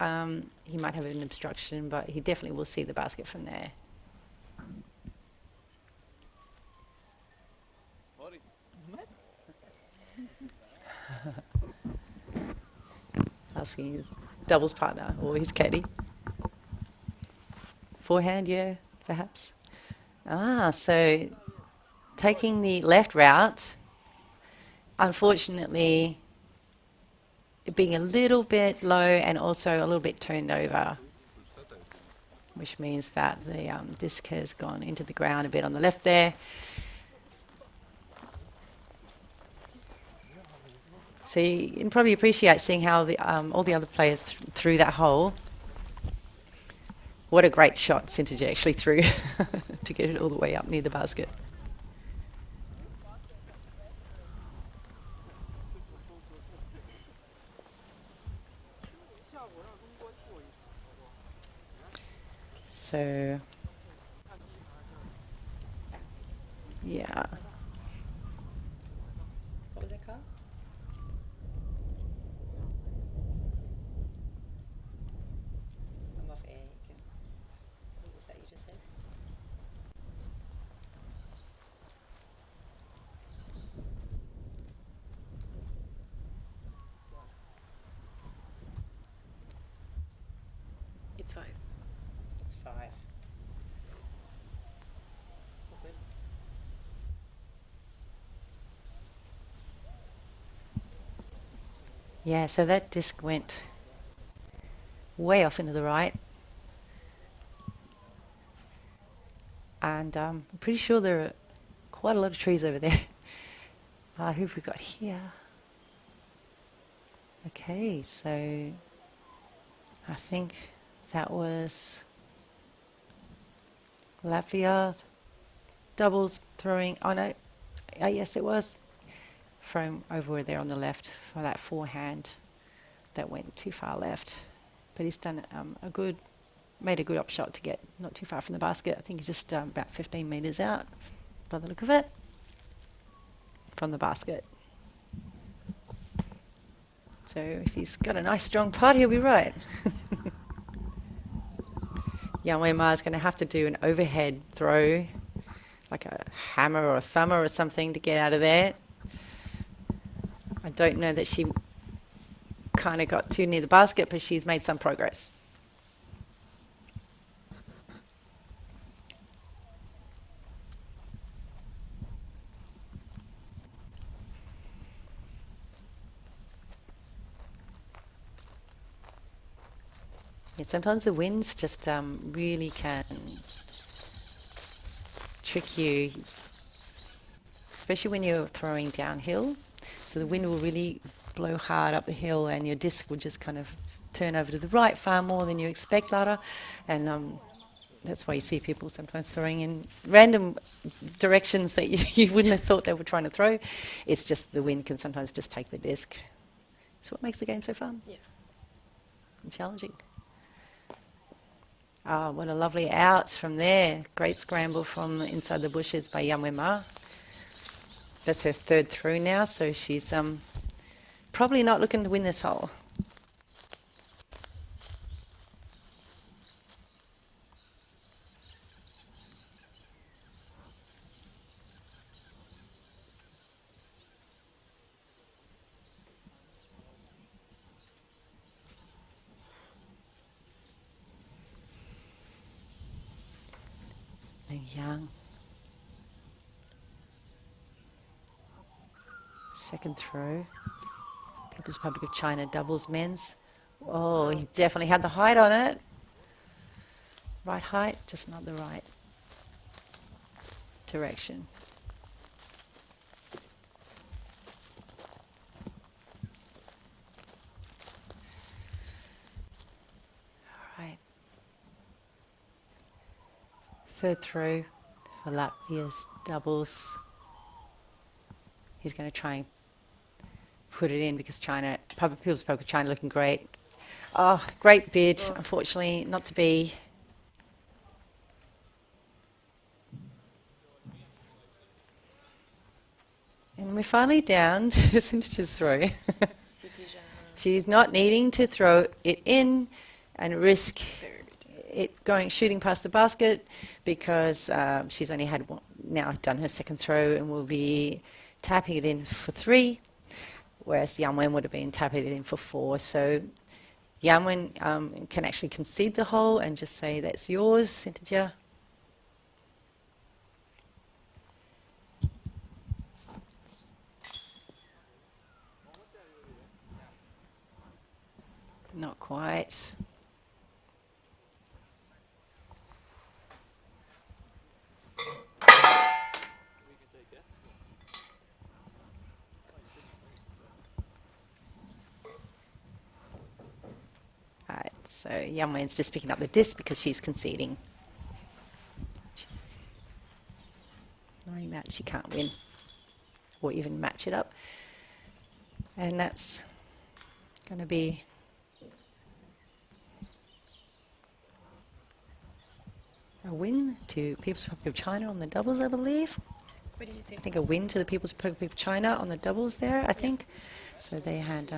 He might have an obstruction, but he definitely will see the basket from there. Asking his doubles partner or his caddy. Forehand, yeah, perhaps. So taking the left route, unfortunately, it being a little bit low and also a little bit turned over, which means that the disc has gone into the ground a bit on the left there. So you can probably appreciate seeing how all the other players threw that hole. What a great shot Cynthia actually threw to get it all the way up near the basket. So, yeah. What was that called? I'm off air. What was that you just said? It's 5. It's 5. Yeah, so that disc went way off into the right. And I'm pretty sure there are quite a lot of trees over there. Who have we got here? Okay, so I think that was Latvia doubles throwing. Oh no, yes it was from over there on the left for that forehand that went too far left. But he's done made a good up shot to get not too far from the basket. I think he's just about 15 metres out by the look of it from the basket. So if he's got a nice strong putt, he'll be right. Yang Ma is going to have to do an overhead throw, like a hammer or a thumber or something to get out of there. I don't know that she kind of got too near the basket, but she's made some progress. Yeah, sometimes the winds just really can trick you, especially when you're throwing downhill. So the wind will really blow hard up the hill, and your disc will just kind of turn over to the right far more than you expect, Lara. And that's why you see people sometimes throwing in random directions that you wouldn't have thought they were trying to throw. It's just the wind can sometimes just take the disc. It's what makes the game so fun. Yeah. And challenging. Oh, what a lovely out from there. Great scramble from inside the bushes by Yamwe Ma. That's her third through now, so she's probably not looking to win this hole. Young. Second throw. People's Republic of China doubles men's. Oh, he definitely had the height on it. Right height, just not the right direction. All right. Third throw for Latvia's doubles. He's going to try and put it in because China, People's Republic of China looking great. Oh, great bid. Unfortunately, not to be. And we're finally down to Sintich's throw. She's not needing to throw it in and risk it shooting past the basket because she's only had now done her second throw and will be tapping it in for 3, whereas Yanwen would have been tapping it in for 4. So Yanwen can actually concede the hole and just say, that's yours, Sintija. Not quite. Alright, so Yamwen's just picking up the disc because she's conceding. Knowing that she can't win or even match it up. And that's going to be a win to People's Republic of China on the doubles, I believe. What did you say? I think a win to the People's Republic of China on the doubles there, I think. So they had...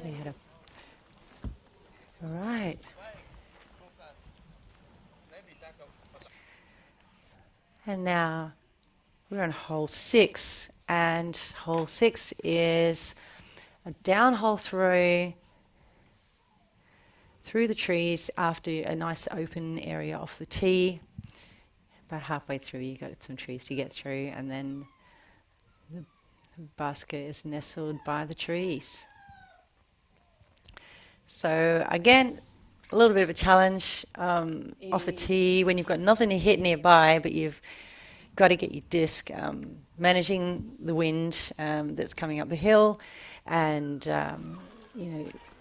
they had a... All right. And now we're on hole 6, and hole 6 is a downhole throw through the trees after a nice open area off the tee. About halfway through, you got some trees to get through, and then the basket is nestled by the trees. So again, a little bit of a challenge off the tee when you've got nothing to hit nearby, but you've got to get your disc, managing the wind that's coming up the hill, and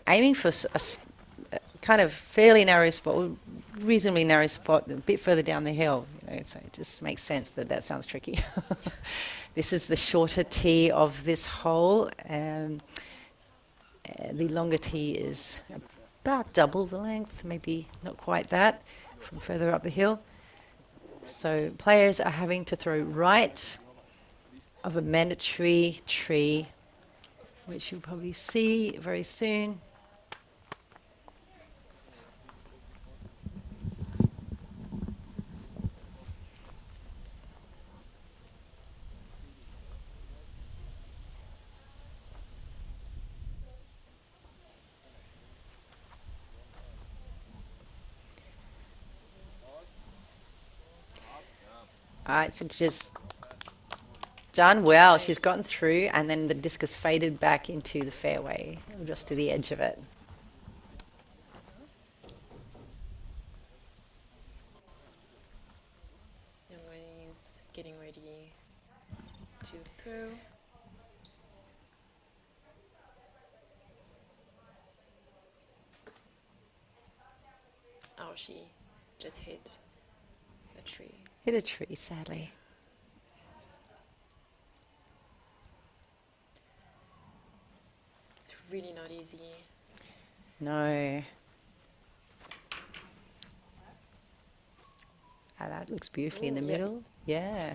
aiming for a kind of fairly narrow spot, reasonably narrow spot, a bit further down the hill. So it just makes sense that sounds tricky. This is the shorter tee of this hole. The longer tee is about double the length, maybe not quite that, from further up the hill. So players are having to throw right of a mandatory tree, which you'll probably see very soon. All right, so just done well. Nice. She's gotten through, and then the disc has faded back into the fairway, just to the edge of it. getting ready to throw. Oh, she just hit the tree. Hit a tree, sadly. It's really not easy. No. Ah, that looks beautifully in the Ooh, yeah. middle. Yeah.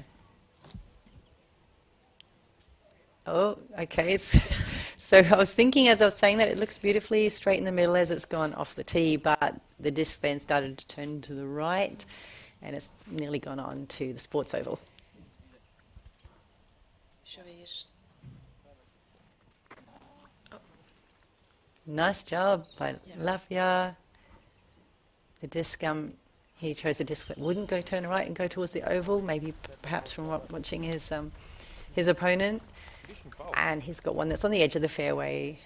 Oh, okay. So I was thinking as I was saying that it looks beautifully straight in the middle as it's gone off the tee, but the disc then started to turn to the right and it's nearly gone on to the sports oval. Nice job by Latvia. The disc, he chose a disc that wouldn't go turn right and go towards the oval, maybe perhaps from watching his opponent. And he's got one that's on the edge of the fairway.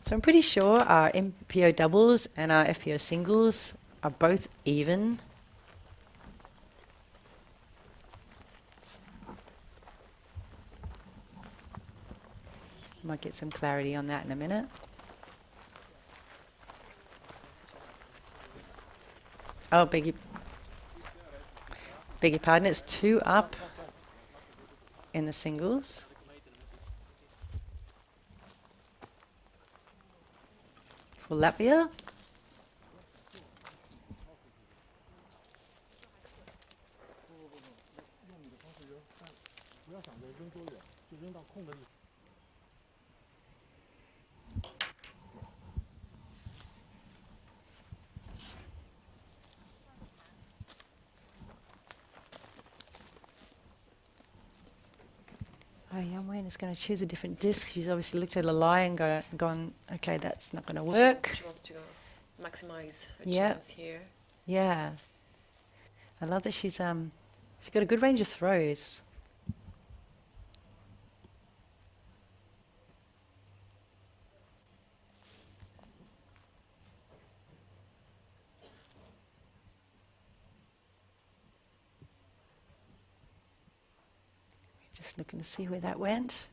So I'm pretty sure our MPO doubles and our FPO singles are both even. Might get some clarity on that in a minute. Oh, beg your pardon, it's 2 up in the singles. For Latvia. Oh, Yamwen is going to choose a different disc. She's obviously looked at a lie and gone, okay, that's not going to work. She wants to maximize her Yeah. chance here. Yeah. I love that she's got a good range of throws. Just looking to see where that went.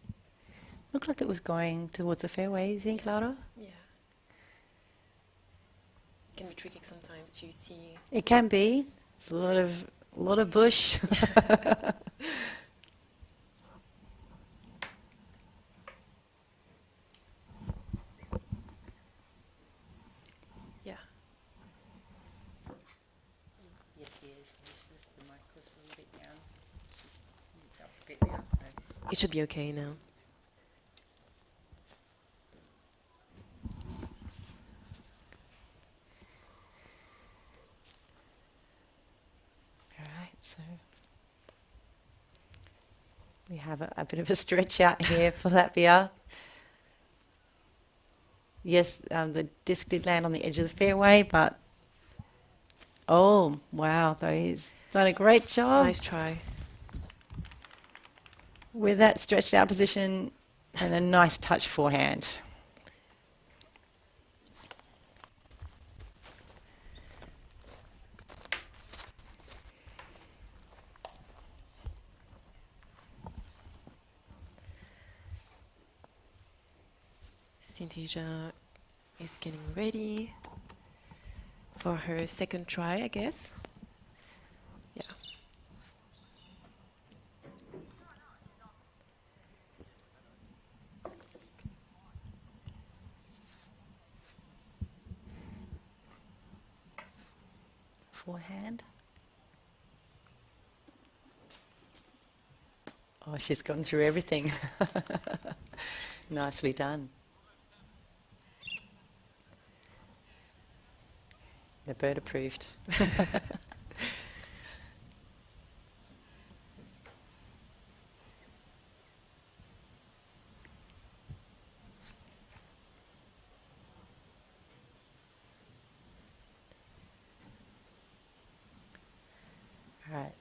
Looked like it was going towards the fairway, you think, Laura? Yeah. It can be tricky sometimes to see. It can be. It's a lot of bush. Yeah. Yes, she is. Just the mic was a little bit down. It's up a bit now, so. It should be okay now. All right, so we have a bit of a stretch out here for Latvia. Yes, the disc did land on the edge of the fairway, but oh, wow, though he's done a great job Nice try. with that stretched out position and a nice touch forehand. Cynthia is getting ready for her second try, I guess. Yeah. Forehand. Oh, she's gone through everything. Nicely done. The bird approved. All right,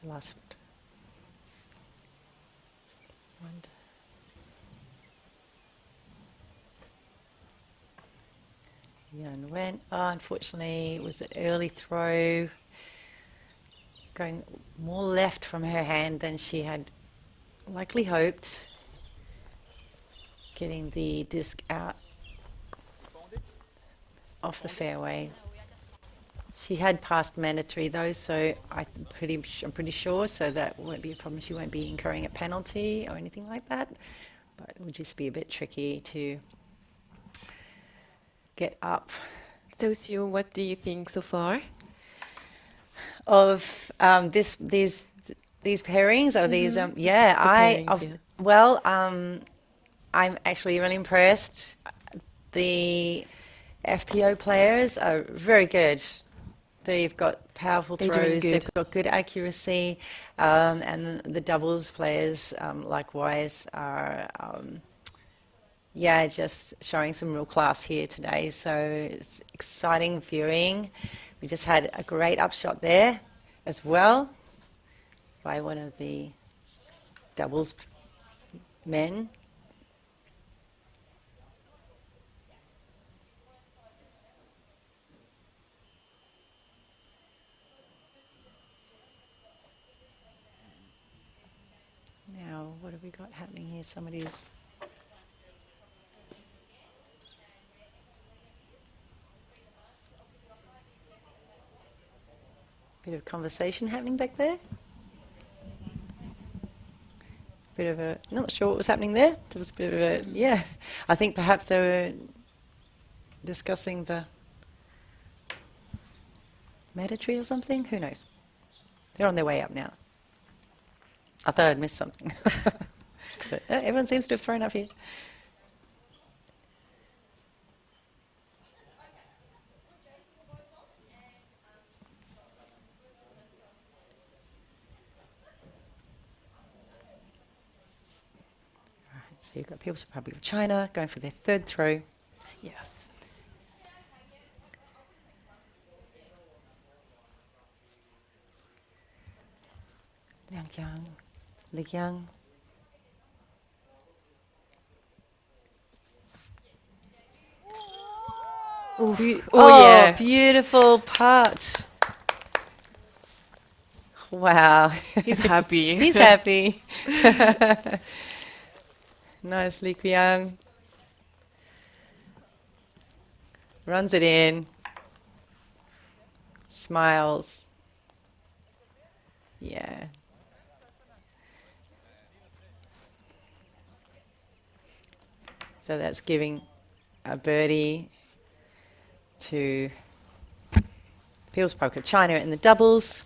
last wonder. Yan went. Oh, unfortunately, it was an early throw, going more left from her hand than she had likely hoped. Getting the disc out off the fairway. She had passed mandatory though, so I'm pretty sure, so that won't be a problem. She won't be incurring a penalty or anything like that, but it would just be a bit tricky to get up. So, Sue, what do you think so far? Of these pairings or these pairings, yeah. Well, I'm actually really impressed. The FPO players are very good. They've got powerful They're doing throws. good. They've got good accuracy, and the doubles players likewise are. Just showing some real class here today. So it's exciting viewing. We just had a great upshot there as well by one of the doubles men. Now, what have we got happening here? Somebody's... Bit of conversation happening back there. Bit of a... Not sure what was happening there. There was a bit of a... Yeah. I think perhaps they were discussing the mandatory or something. Who knows? They're on their way up now. I thought I'd missed something. But everyone seems to have thrown up here. Right, so you've got People's Republic of China going for their third throw. Yes. Li Yang. Yeah. Beautiful putt. Wow. He's happy. He's happy. Nice, Li Yang. Runs it in. Smiles. Yeah. So that's giving a birdie to People's Republic of China in the doubles.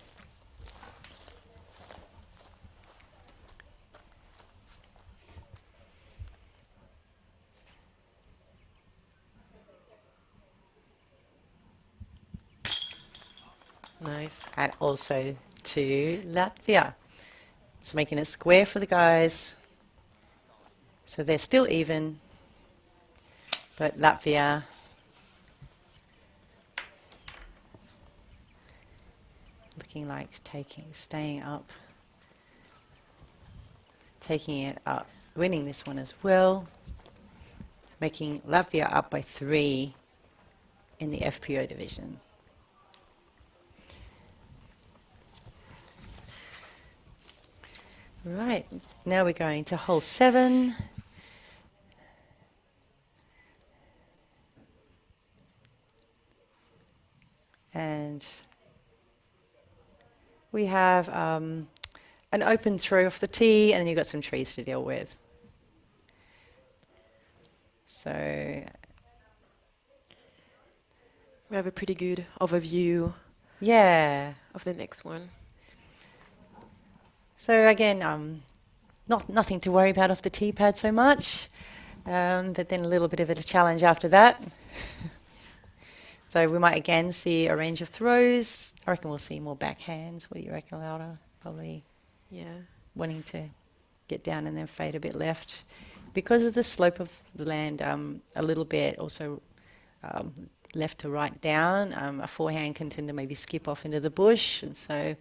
Nice. And also to Latvia. So making it square for the guys. So they're still even, but Latvia looking like staying up, taking it up, winning this one as well, making Latvia up by 3 in the FPO division. Right, now we're going to hole 7. And we have an open throw off the tee, and then you've got some trees to deal with. So We have a pretty good overview yeah. of the next one. So again, nothing to worry about off the tee pad so much, but then a little bit of a challenge after that. So we might again see a range of throws. I reckon we'll see more backhands. What do you reckon, Laura? Probably wanting to get down and then fade a bit left. Because of the slope of the land a little bit, also left to right down, a forehand can tend to maybe skip off into the bush. And so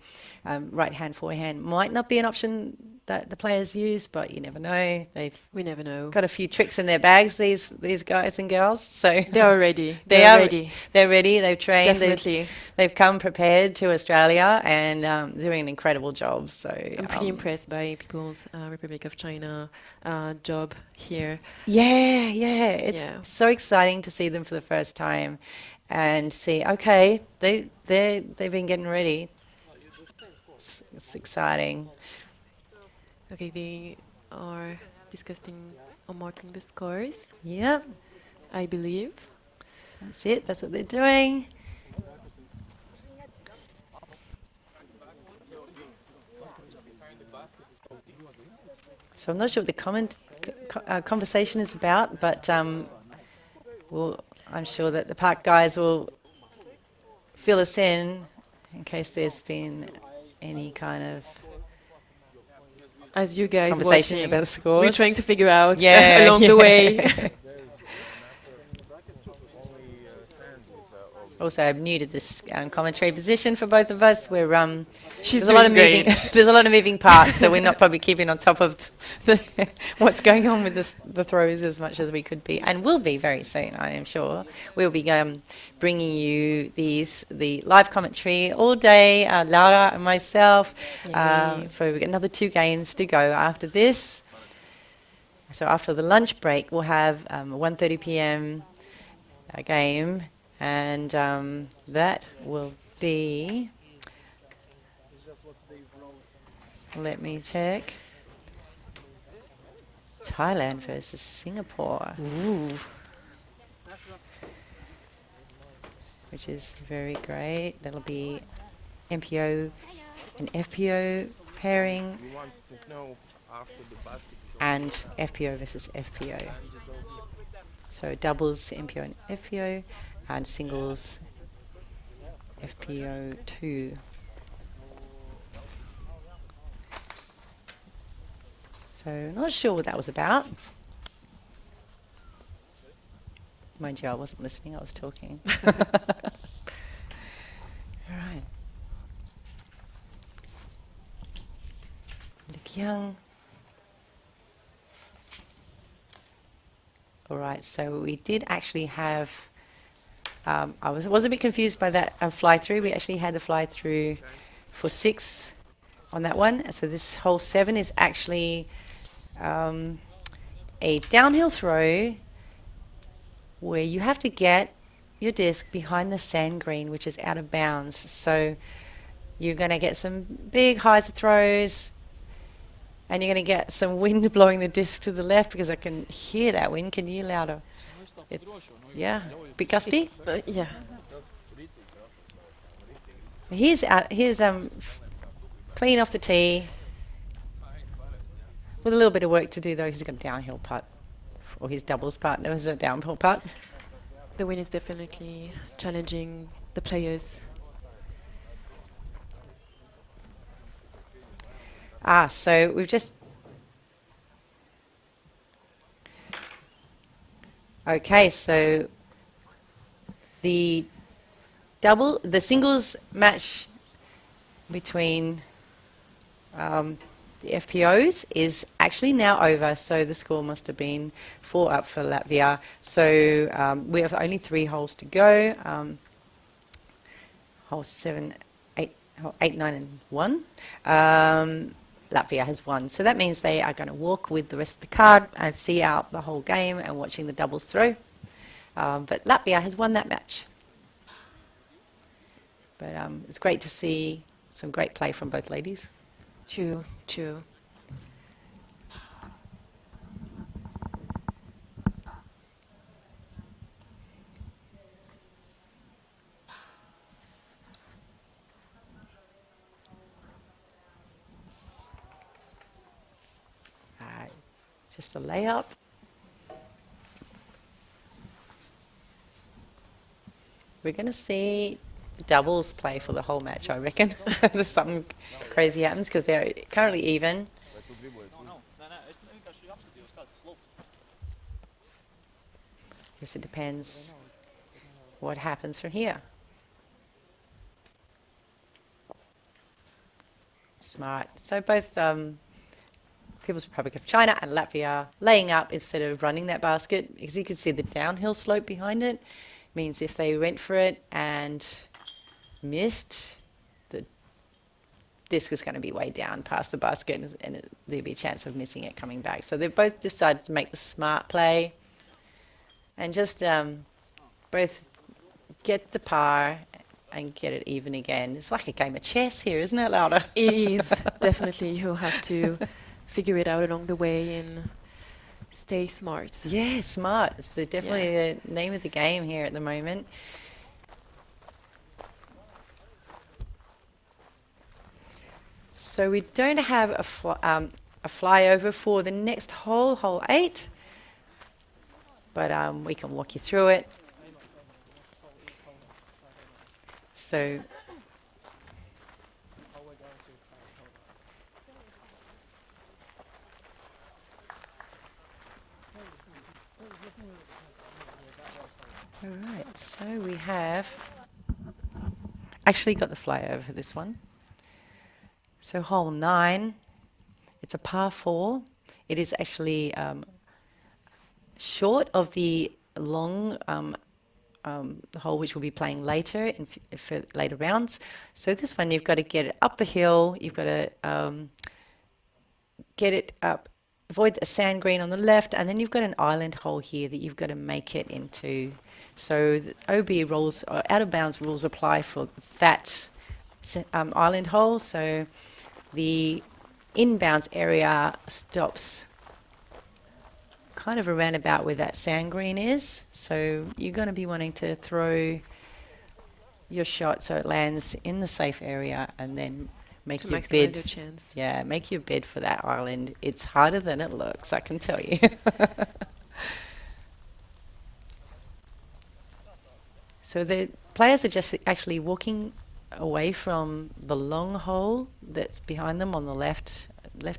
right hand forehand might not be an option that the players use, but you never know. We never know. Got a few tricks in their bags, these guys and girls. So They are ready. they They're are ready. They're ready. They've trained. Definitely. They've come prepared to Australia and doing an incredible job. So I'm pretty impressed by People's Republic of China job here. Yeah. It's Yeah. so exciting to see them for the first time, and see. Okay, they've been getting ready. It's exciting. Okay, they are discussing or marking the scores, Yep, I believe. that's it. That's what they're doing. So I'm not sure what the conversation is about, but I'm sure that the park guys will fill us in case there's been any kind of As you guys conversation watching, about the scores. we're trying to figure out Yeah, along the way. Also, I've muted this commentary position for both of us. We're She's there's a lot of doing moving. great. There's a lot of moving parts, so we're not probably keeping on top of what's going on with the throws as much as we could be, and will be very soon. I am sure we'll be bringing you the live commentary all day. Laura and myself. Yay. For we've got another 2 games to go after this. So after the lunch break, we'll have a 1:30 p.m. Game. And that will be, let me check, Thailand versus Singapore. Ooh. Which is very great. That'll be MPO and FPO pairing, You want to know after the basket. and FPO versus FPO. So doubles MPO and FPO, and singles FPO2. So not sure what that was about. Mind you, I wasn't listening, I was talking. All right. Look young. All right, so we did actually have, I was a bit confused by that fly through. We actually had the fly through for 6 on that one. So this hole 7 is actually a downhill throw where you have to get your disc behind the sand green, which is out of bounds. So you're going to get some big highs throws, and you're going to get some wind blowing the disc to the left, because I can hear that wind. Can you louder? It's, yeah, bit gusty. Yeah. Here's clean off the tee with a little bit of work to do, though. He's got a downhill putt, or his doubles partner is a downhill putt. The wind is definitely challenging the players. So we've just... Okay, so the singles match between the FPOs is actually now over, so the score must have been 4 up for Latvia. So we have only 3 holes to go. Hole 7, 8, 9 and 1. Latvia has won. So that means they are going to walk with the rest of the card and see out the whole game and watching the doubles throw. But Latvia has won that match. But it's great to see some great play from both ladies. True, true. Just a layup. We're going to see the doubles play for the whole match, I reckon. There's something crazy happens because they're currently even. Guess it depends what happens from here. Smart. So both People's Republic of China and Latvia laying up instead of running that basket. As you can see, the downhill slope behind it means if they went for it and missed, the disc is going to be way down past the basket, and there'd be a chance of missing it coming back. So they've both decided to make the smart play and just both get the par and get it even again. It's like a game of chess here, isn't it, Laura? It is definitely. You have to figure it out along the way and stay smart. Yeah, smart. It's definitely the name of the game here at the moment. So we don't have a flyover for the next hole, hole 8, but we can walk you through it. So all right, so we have actually got the flyover for this one. So hole 9, it's a par 4. It is actually short of the long hole which we'll be playing later for later rounds. So this one you've got to get it up the hill, you've got to get it up, avoid the sand green on the left, and then you've got an island hole here that you've got to make it into. So the OB rules, or out of bounds rules, apply for that island hole. So the inbounds area stops kind of around about where that sand green is. So you're going to be wanting to throw your shot so it lands in the safe area and then make your bid. Your chance. Yeah, make your bid for that island. It's harder than it looks, I can tell you. So the players are just actually walking away from the long hole that's behind them on the left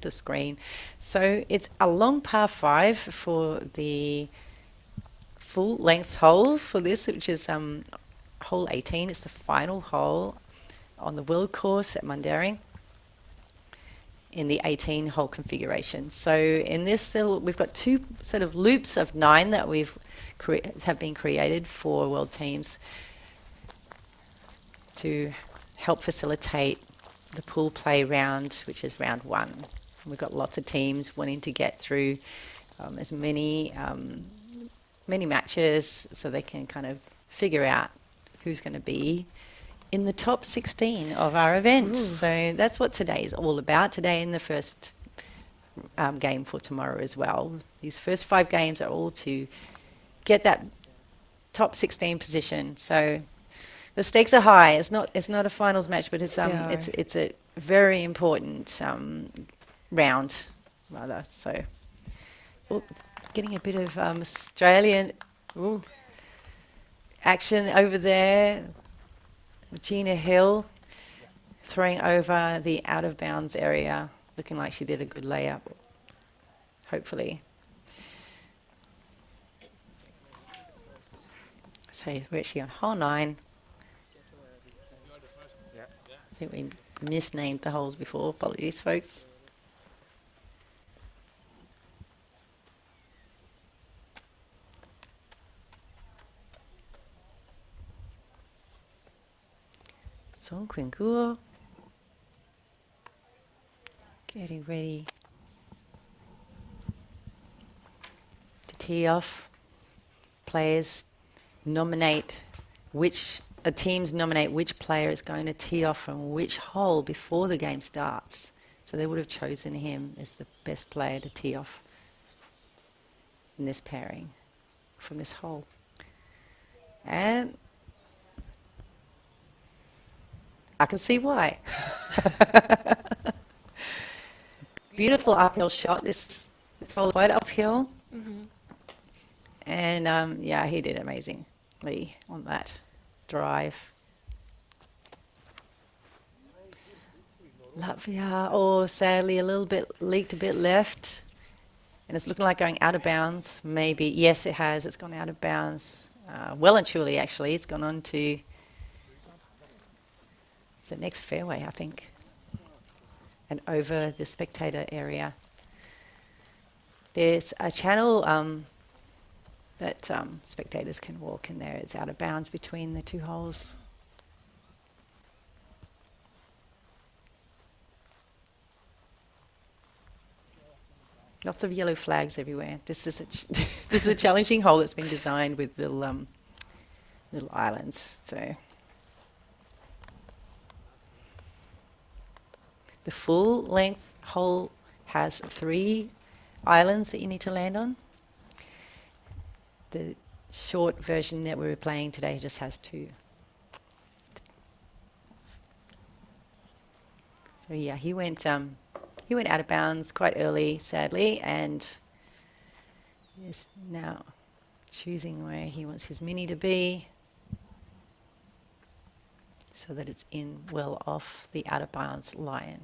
of screen. So it's a long par 5 for the full length hole for this, which is hole 18. It's the final hole on the world course at Mundaring in the 18 hole configuration. So in this we've got 2 sort of loops of 9 that have been created for world teams to help facilitate the pool play round, which is round 1. We've got lots of teams wanting to get through as many matches so they can kind of figure out who's going to be in the top 16 of our event. Ooh. So that's what today is all about. Today and the first game for tomorrow as well. These first 5 games are all to get that top 16 position. So the stakes are high. It's not a finals match, but it's a very important round, rather. So, getting a bit of Australian action over there. Gina Hill throwing over the out of bounds area, looking like she did a good layup. Hopefully. So we're actually on hole 9. I think we misnamed the holes before. Apologies, folks. Song Quingur getting ready to tee off. Players nominate teams nominate which player is going to tee off from which hole before the game starts. So they would have chosen him as the best player to tee off in this pairing from this hole. And I can see why. Beautiful uphill shot. This hole quite uphill. Mm-hmm. And yeah, he did amazingly on that drive. Latvia, sadly a little bit leaked a bit left. And it's looking like going out of bounds. Maybe, yes it has, it's gone out of bounds. Well and truly actually, it's gone on to the next fairway, I think, and over the spectator area. There's a channel that spectators can walk in there. It's out of bounds between the two holes. Lots of yellow flags everywhere. This is a this is a challenging hole that's been designed with little islands. So the full length hole has 3 islands that you need to land on. The short version that we were playing today just has 2. So yeah, he went out of bounds quite early, sadly, and is now choosing where he wants his mini to be so that it's in well off the out of bounds line.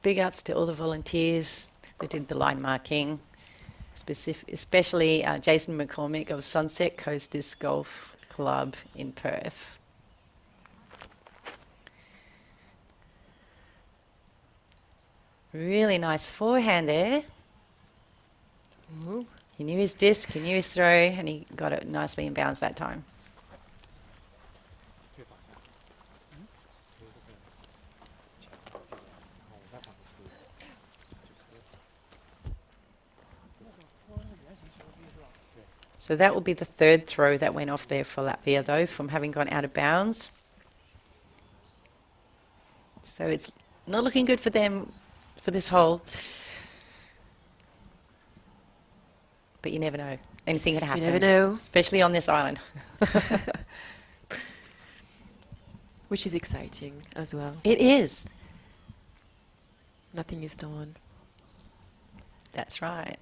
Big ups to all the volunteers that did the line marking, especially Jason McCormick of Sunset Coast Disc Golf Club in Perth. Really nice forehand there. Ooh. He knew his disc, he knew his throw, and he got it nicely in bounds that time. So that will be the 3rd throw that went off there for Latvia, though, from having gone out of bounds. So it's not looking good for them for this hole. But you never know. Anything can happen. You never know. Especially on this island. Which is exciting as well. It is. Nothing is done. That's right.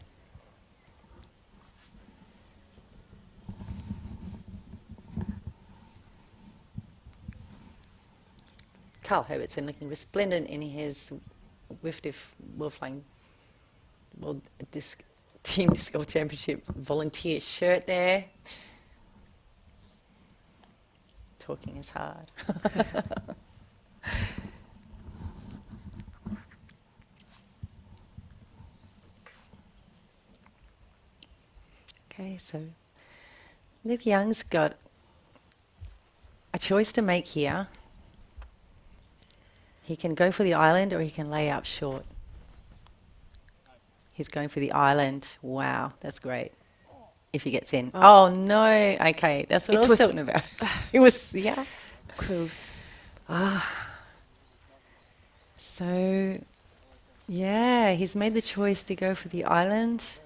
Carl Herbertson looking resplendent in his WIFDIF World Flying World Disc Team Disc Golf Championship volunteer shirt there. Talking is hard. Okay, so Luke Young's got a choice to make here. He can go for the island or he can lay up short. He's going for the island. Wow, that's great. If he gets in. Oh no. Okay, that's what I was talking about. It was, yeah. Close. So, yeah, he's made the choice to go for the island,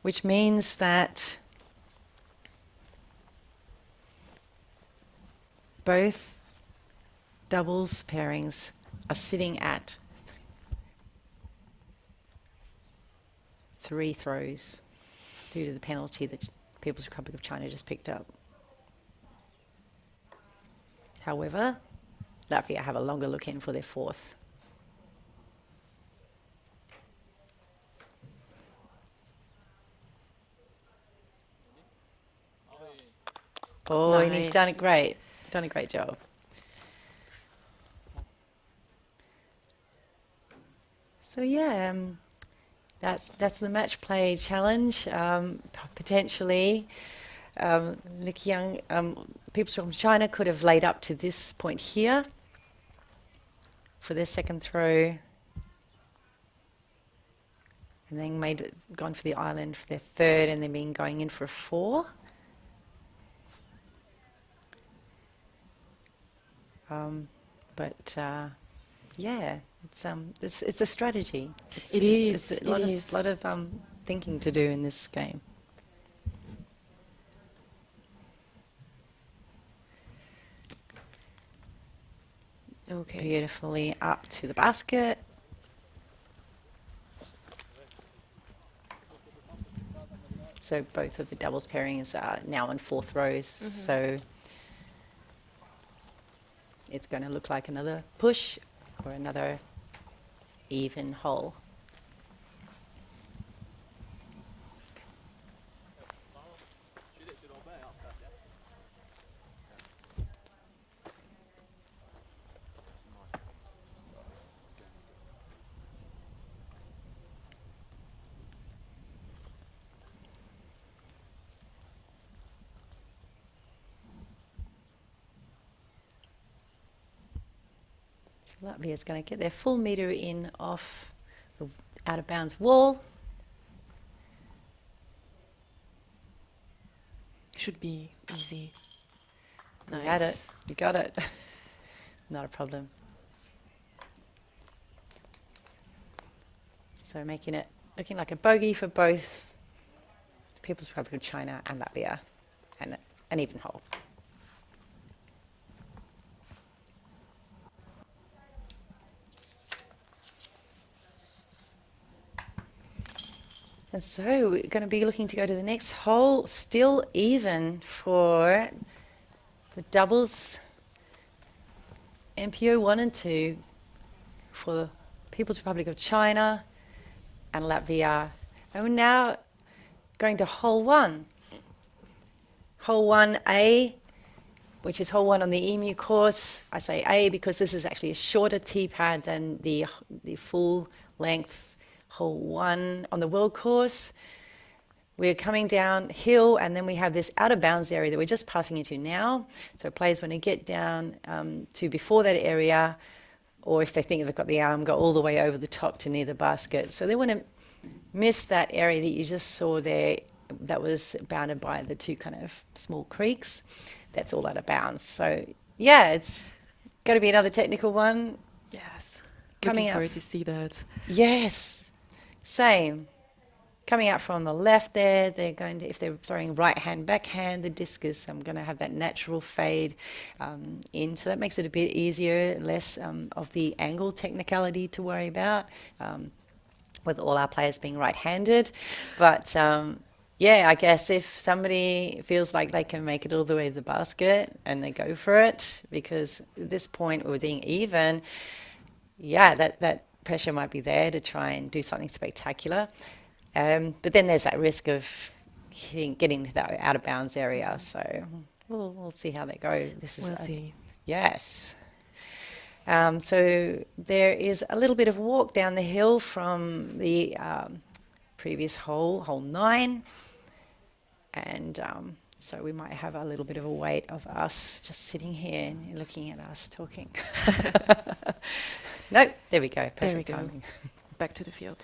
which means that both doubles pairings are sitting at 3 throws due to the penalty that People's Republic of China just picked up. However, Latvia have a longer look in for their 4th. Oh, nice. And he's done it great. Done a great job. So yeah, that's the match play challenge. Potentially, Luke Young, people from China could have laid up to this point here for their 2nd throw, and then gone for the island for their 3rd, and then been going in for a 4. Yeah, it's a strategy. It's a lot of thinking to do in this game. Okay. Beautifully up to the basket. So both of the doubles pairings are now on 4 throws. So it's going to look like another push or another even hole. Latvia is going to get their full metre in off the out of bounds wall. Should be easy. You Nice. had it. You got it. Not a problem. So making it looking like a bogey for both the People's Republic of China and Latvia, and an even hole. And so we're going to be looking to go to the next hole, still even for the doubles MPO 1 and 2 for the People's Republic of China and Latvia. And we're now going to hole 1. Hole 1A, which is hole 1 on the EMU course. I say A because this is actually a shorter tee pad than the full length hole 1 on the world course. We're coming downhill, and then we have this out of bounds area that we're just passing into now. So players want to get down to before that area, or if they think they've got the arm, go all the way over the top to near the basket. So they want to miss that area that you just saw there that was bounded by the two kind of small creeks. That's all out of bounds. So yeah, it's got to be another technical one. Yes. Coming Looking out. forward to see that. Yes, same. Coming out from the left there, they're going to, if they're throwing right hand, backhand, the discus, I'm going to have that natural fade in. So that makes it a bit easier, less of the angle technicality to worry about, with all our players being right-handed. But yeah, I guess if somebody feels like they can make it all the way to the basket and they go for it, because at this point we're being even, yeah, that pressure might be there to try and do something spectacular. But then there's that risk of getting to that out of bounds area. So we'll see how they go. We'll see. Yes. So there is a little bit of walk down the hill from the previous hole, hole 9. And so we might have a little bit of a wait of us just sitting here and looking at us talking. No, there we go. Perfect There we go. timing. Back to the field.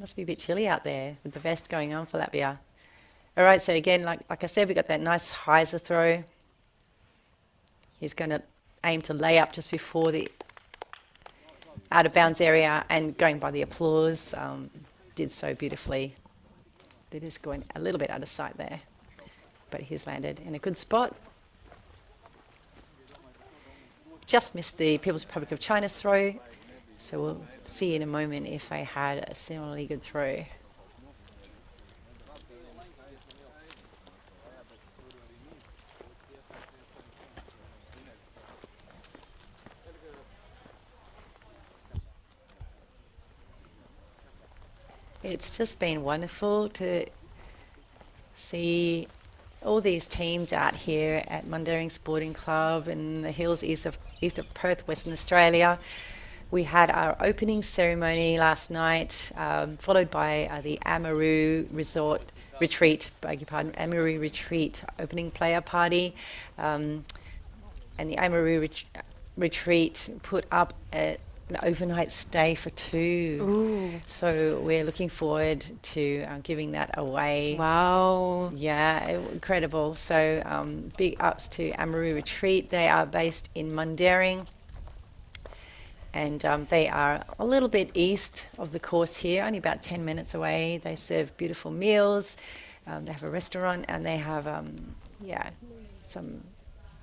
Must be a bit chilly out there with the vest going on for Latvia. All right, so again, like I said, we got that nice hyzer throw. He's going to aim to lay up just before the out of bounds area, and going by the applause, did so beautifully. They're just going a little bit out of sight there, but he's landed in a good spot. Just missed the People's Republic of China's throw, so we'll see in a moment if they had a similarly good throw. It's just been wonderful to see all these teams out here at Mundaring Sporting Club in the hills east of Perth, Western Australia. We had our opening ceremony last night, followed by the Amaru Resort Retreat, beg your pardon, Amaru Retreat opening player party. And the Amaru Retreat put up an overnight stay for 2. Ooh. So we're looking forward to giving that away. Wow. Yeah, incredible. So big ups to Amaru Retreat. They are based in Mundaring, and they are a little bit east of the course here, only about 10 minutes away. They serve beautiful meals. They have a restaurant, and they have a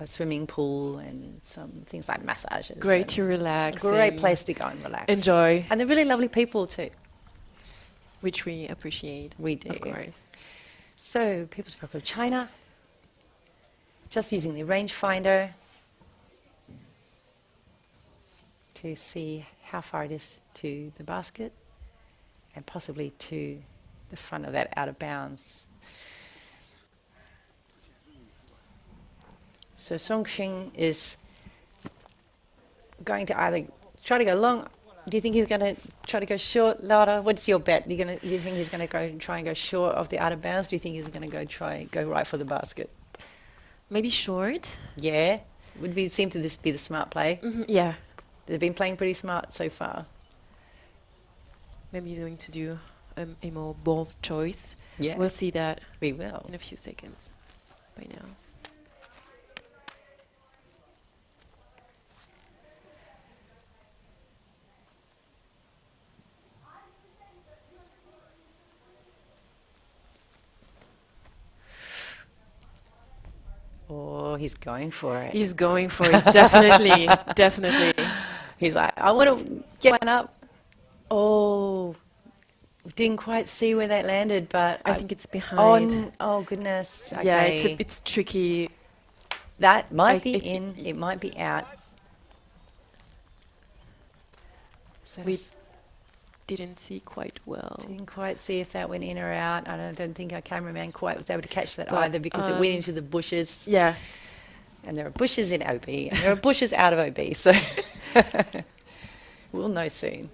swimming pool and some things like massages. Great to relax. Great and place to go and relax. Enjoy. And they're really lovely people too. Which we appreciate. We do. Of course. So, People's Republic of China, just using the rangefinder to see how far it is to the basket and possibly to the front of that out of bounds. So Songxing is going to either try to go long. Do you think he's going to try to go short, Lara? What's your bet? Do you think he's going to try and go short of the out of bounds? Do you think he's going to go right for the basket? Maybe short. Yeah. seem to this be the smart play. Yeah, They've been playing pretty smart so far. maybe he's going to do a more bold choice. Yeah, We'll see that we will. in a few seconds by now. Oh, he's going for it. He's going for it, definitely, definitely. He's like, I want to get one up. Oh, didn't quite see where that landed, but I think it's behind. Oh goodness. Okay. Yeah, it's tricky. That might I- be it- in. It might be out. So We didn't see quite well. didn't quite see if that went in or out. I don't think our cameraman quite was able to catch that But, either because it went into the bushes. Yeah, And there are bushes in OB and there are bushes out of OB. So we'll know soon.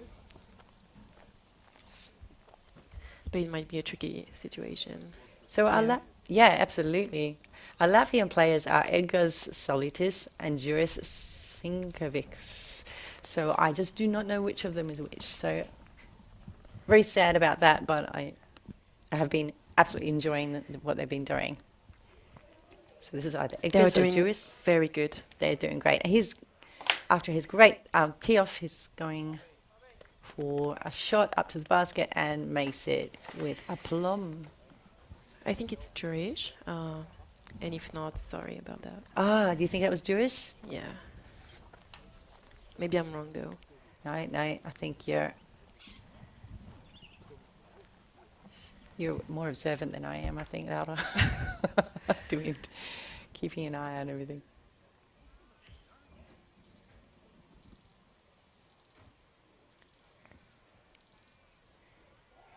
but it might be a tricky situation. So our Yeah. yeah, absolutely. Our Latvian players are Edgars Solitis and Juris Sinkovics. So I just do not know which of them is which. So very sad about that, but I have been absolutely enjoying what they've been doing. So this is either They're Edgars or doing Juris. very good. They're doing great. After his great tee off, he's going for a shot up to the basket and makes it with aplomb. I think it's Jewish, and if not, sorry about that. Ah, do you think that was Jewish? Yeah. Maybe I'm wrong though. No, I think you're more observant than I am. I think Laura, keeping an eye on everything.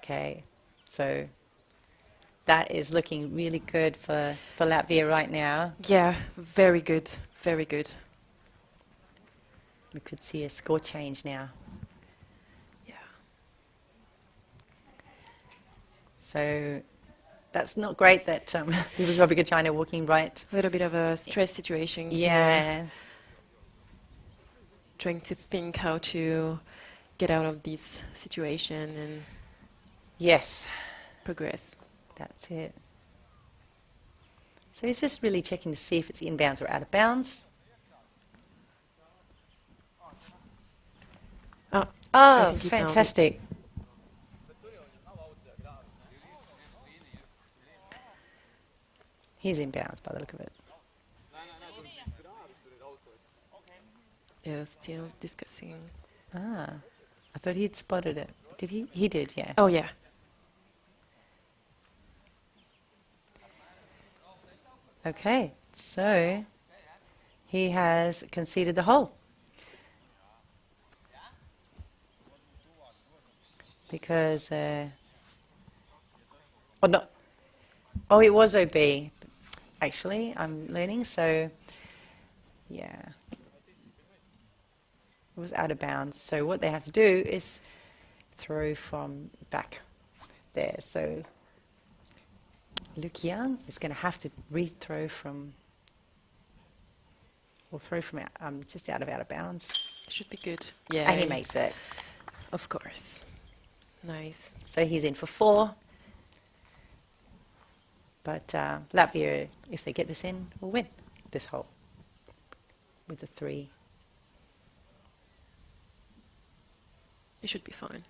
Okay, so that is looking really good for Latvia right now. Yeah, very good, very good. We could see a score change now. Yeah. So that's not great that this is Republic of China walking right. A little bit of a stress situation. here. Yeah. Trying to think how to get out of this situation and Yes, progress. that's it. So he's just really checking to see if it's inbounds or out of bounds. I Oh, think he found it. fantastic. He's inbounds by the look of it. Yeah, still discussing. Ah, I thought he'd spotted it. Did he? He did, yeah. Oh yeah. Okay, so he has conceded the hole. Because, oh no, oh it was OB, actually, I'm learning, so, yeah. It was out of bounds, so what they have to do is throw from back there, so Luke Young is going to have to re-throw from, or throw from just out of bounds, Should be good. Yeah. and he makes it. Of course. Nice. So he's in for 4. But Latvia, if they get this in, will win this hole with the 3. It should be fine.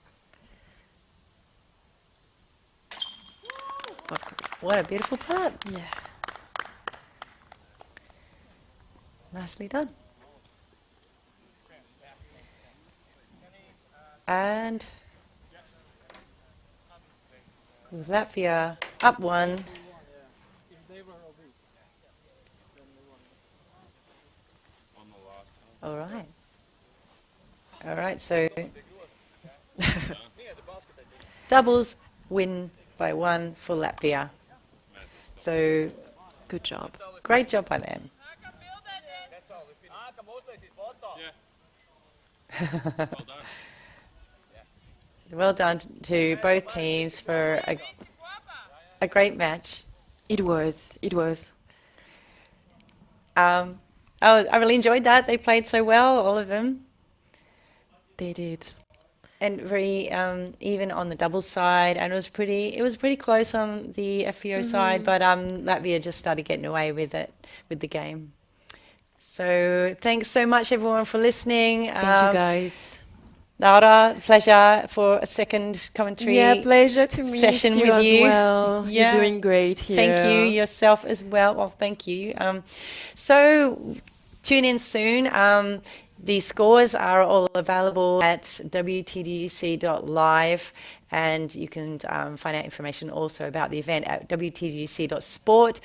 Of course. What a beautiful putt. Yeah. Nicely done. And with Latvia up 1. All right. All right, so doubles win by 1 for Latvia. So Good job. great job by them. Well done to both teams for a great match. It was. It was. Our I really enjoyed that. They played so well, all of them. They did. And very even on the doubles side, and it was pretty close on the FPO side, but Latvia just started getting away with it, with the game. So thanks so much everyone for listening. Thank you guys. Laura, pleasure for a second commentary. Yeah, pleasure to meet session you with as you. well. Yeah. You're doing great here. Thank you yourself as well. Well, thank you. So tune in soon. The scores are all available at wtdc.live, and you can find out information also about the event at wtdc.sport.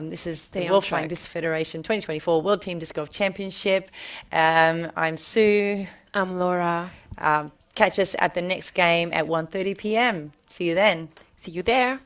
This is the World Flying Disc Federation 2024 World Team Disc Golf Championship. I'm Sue. I'm Laura. Catch us at the next game at 1:30 p.m. See you then. See you there.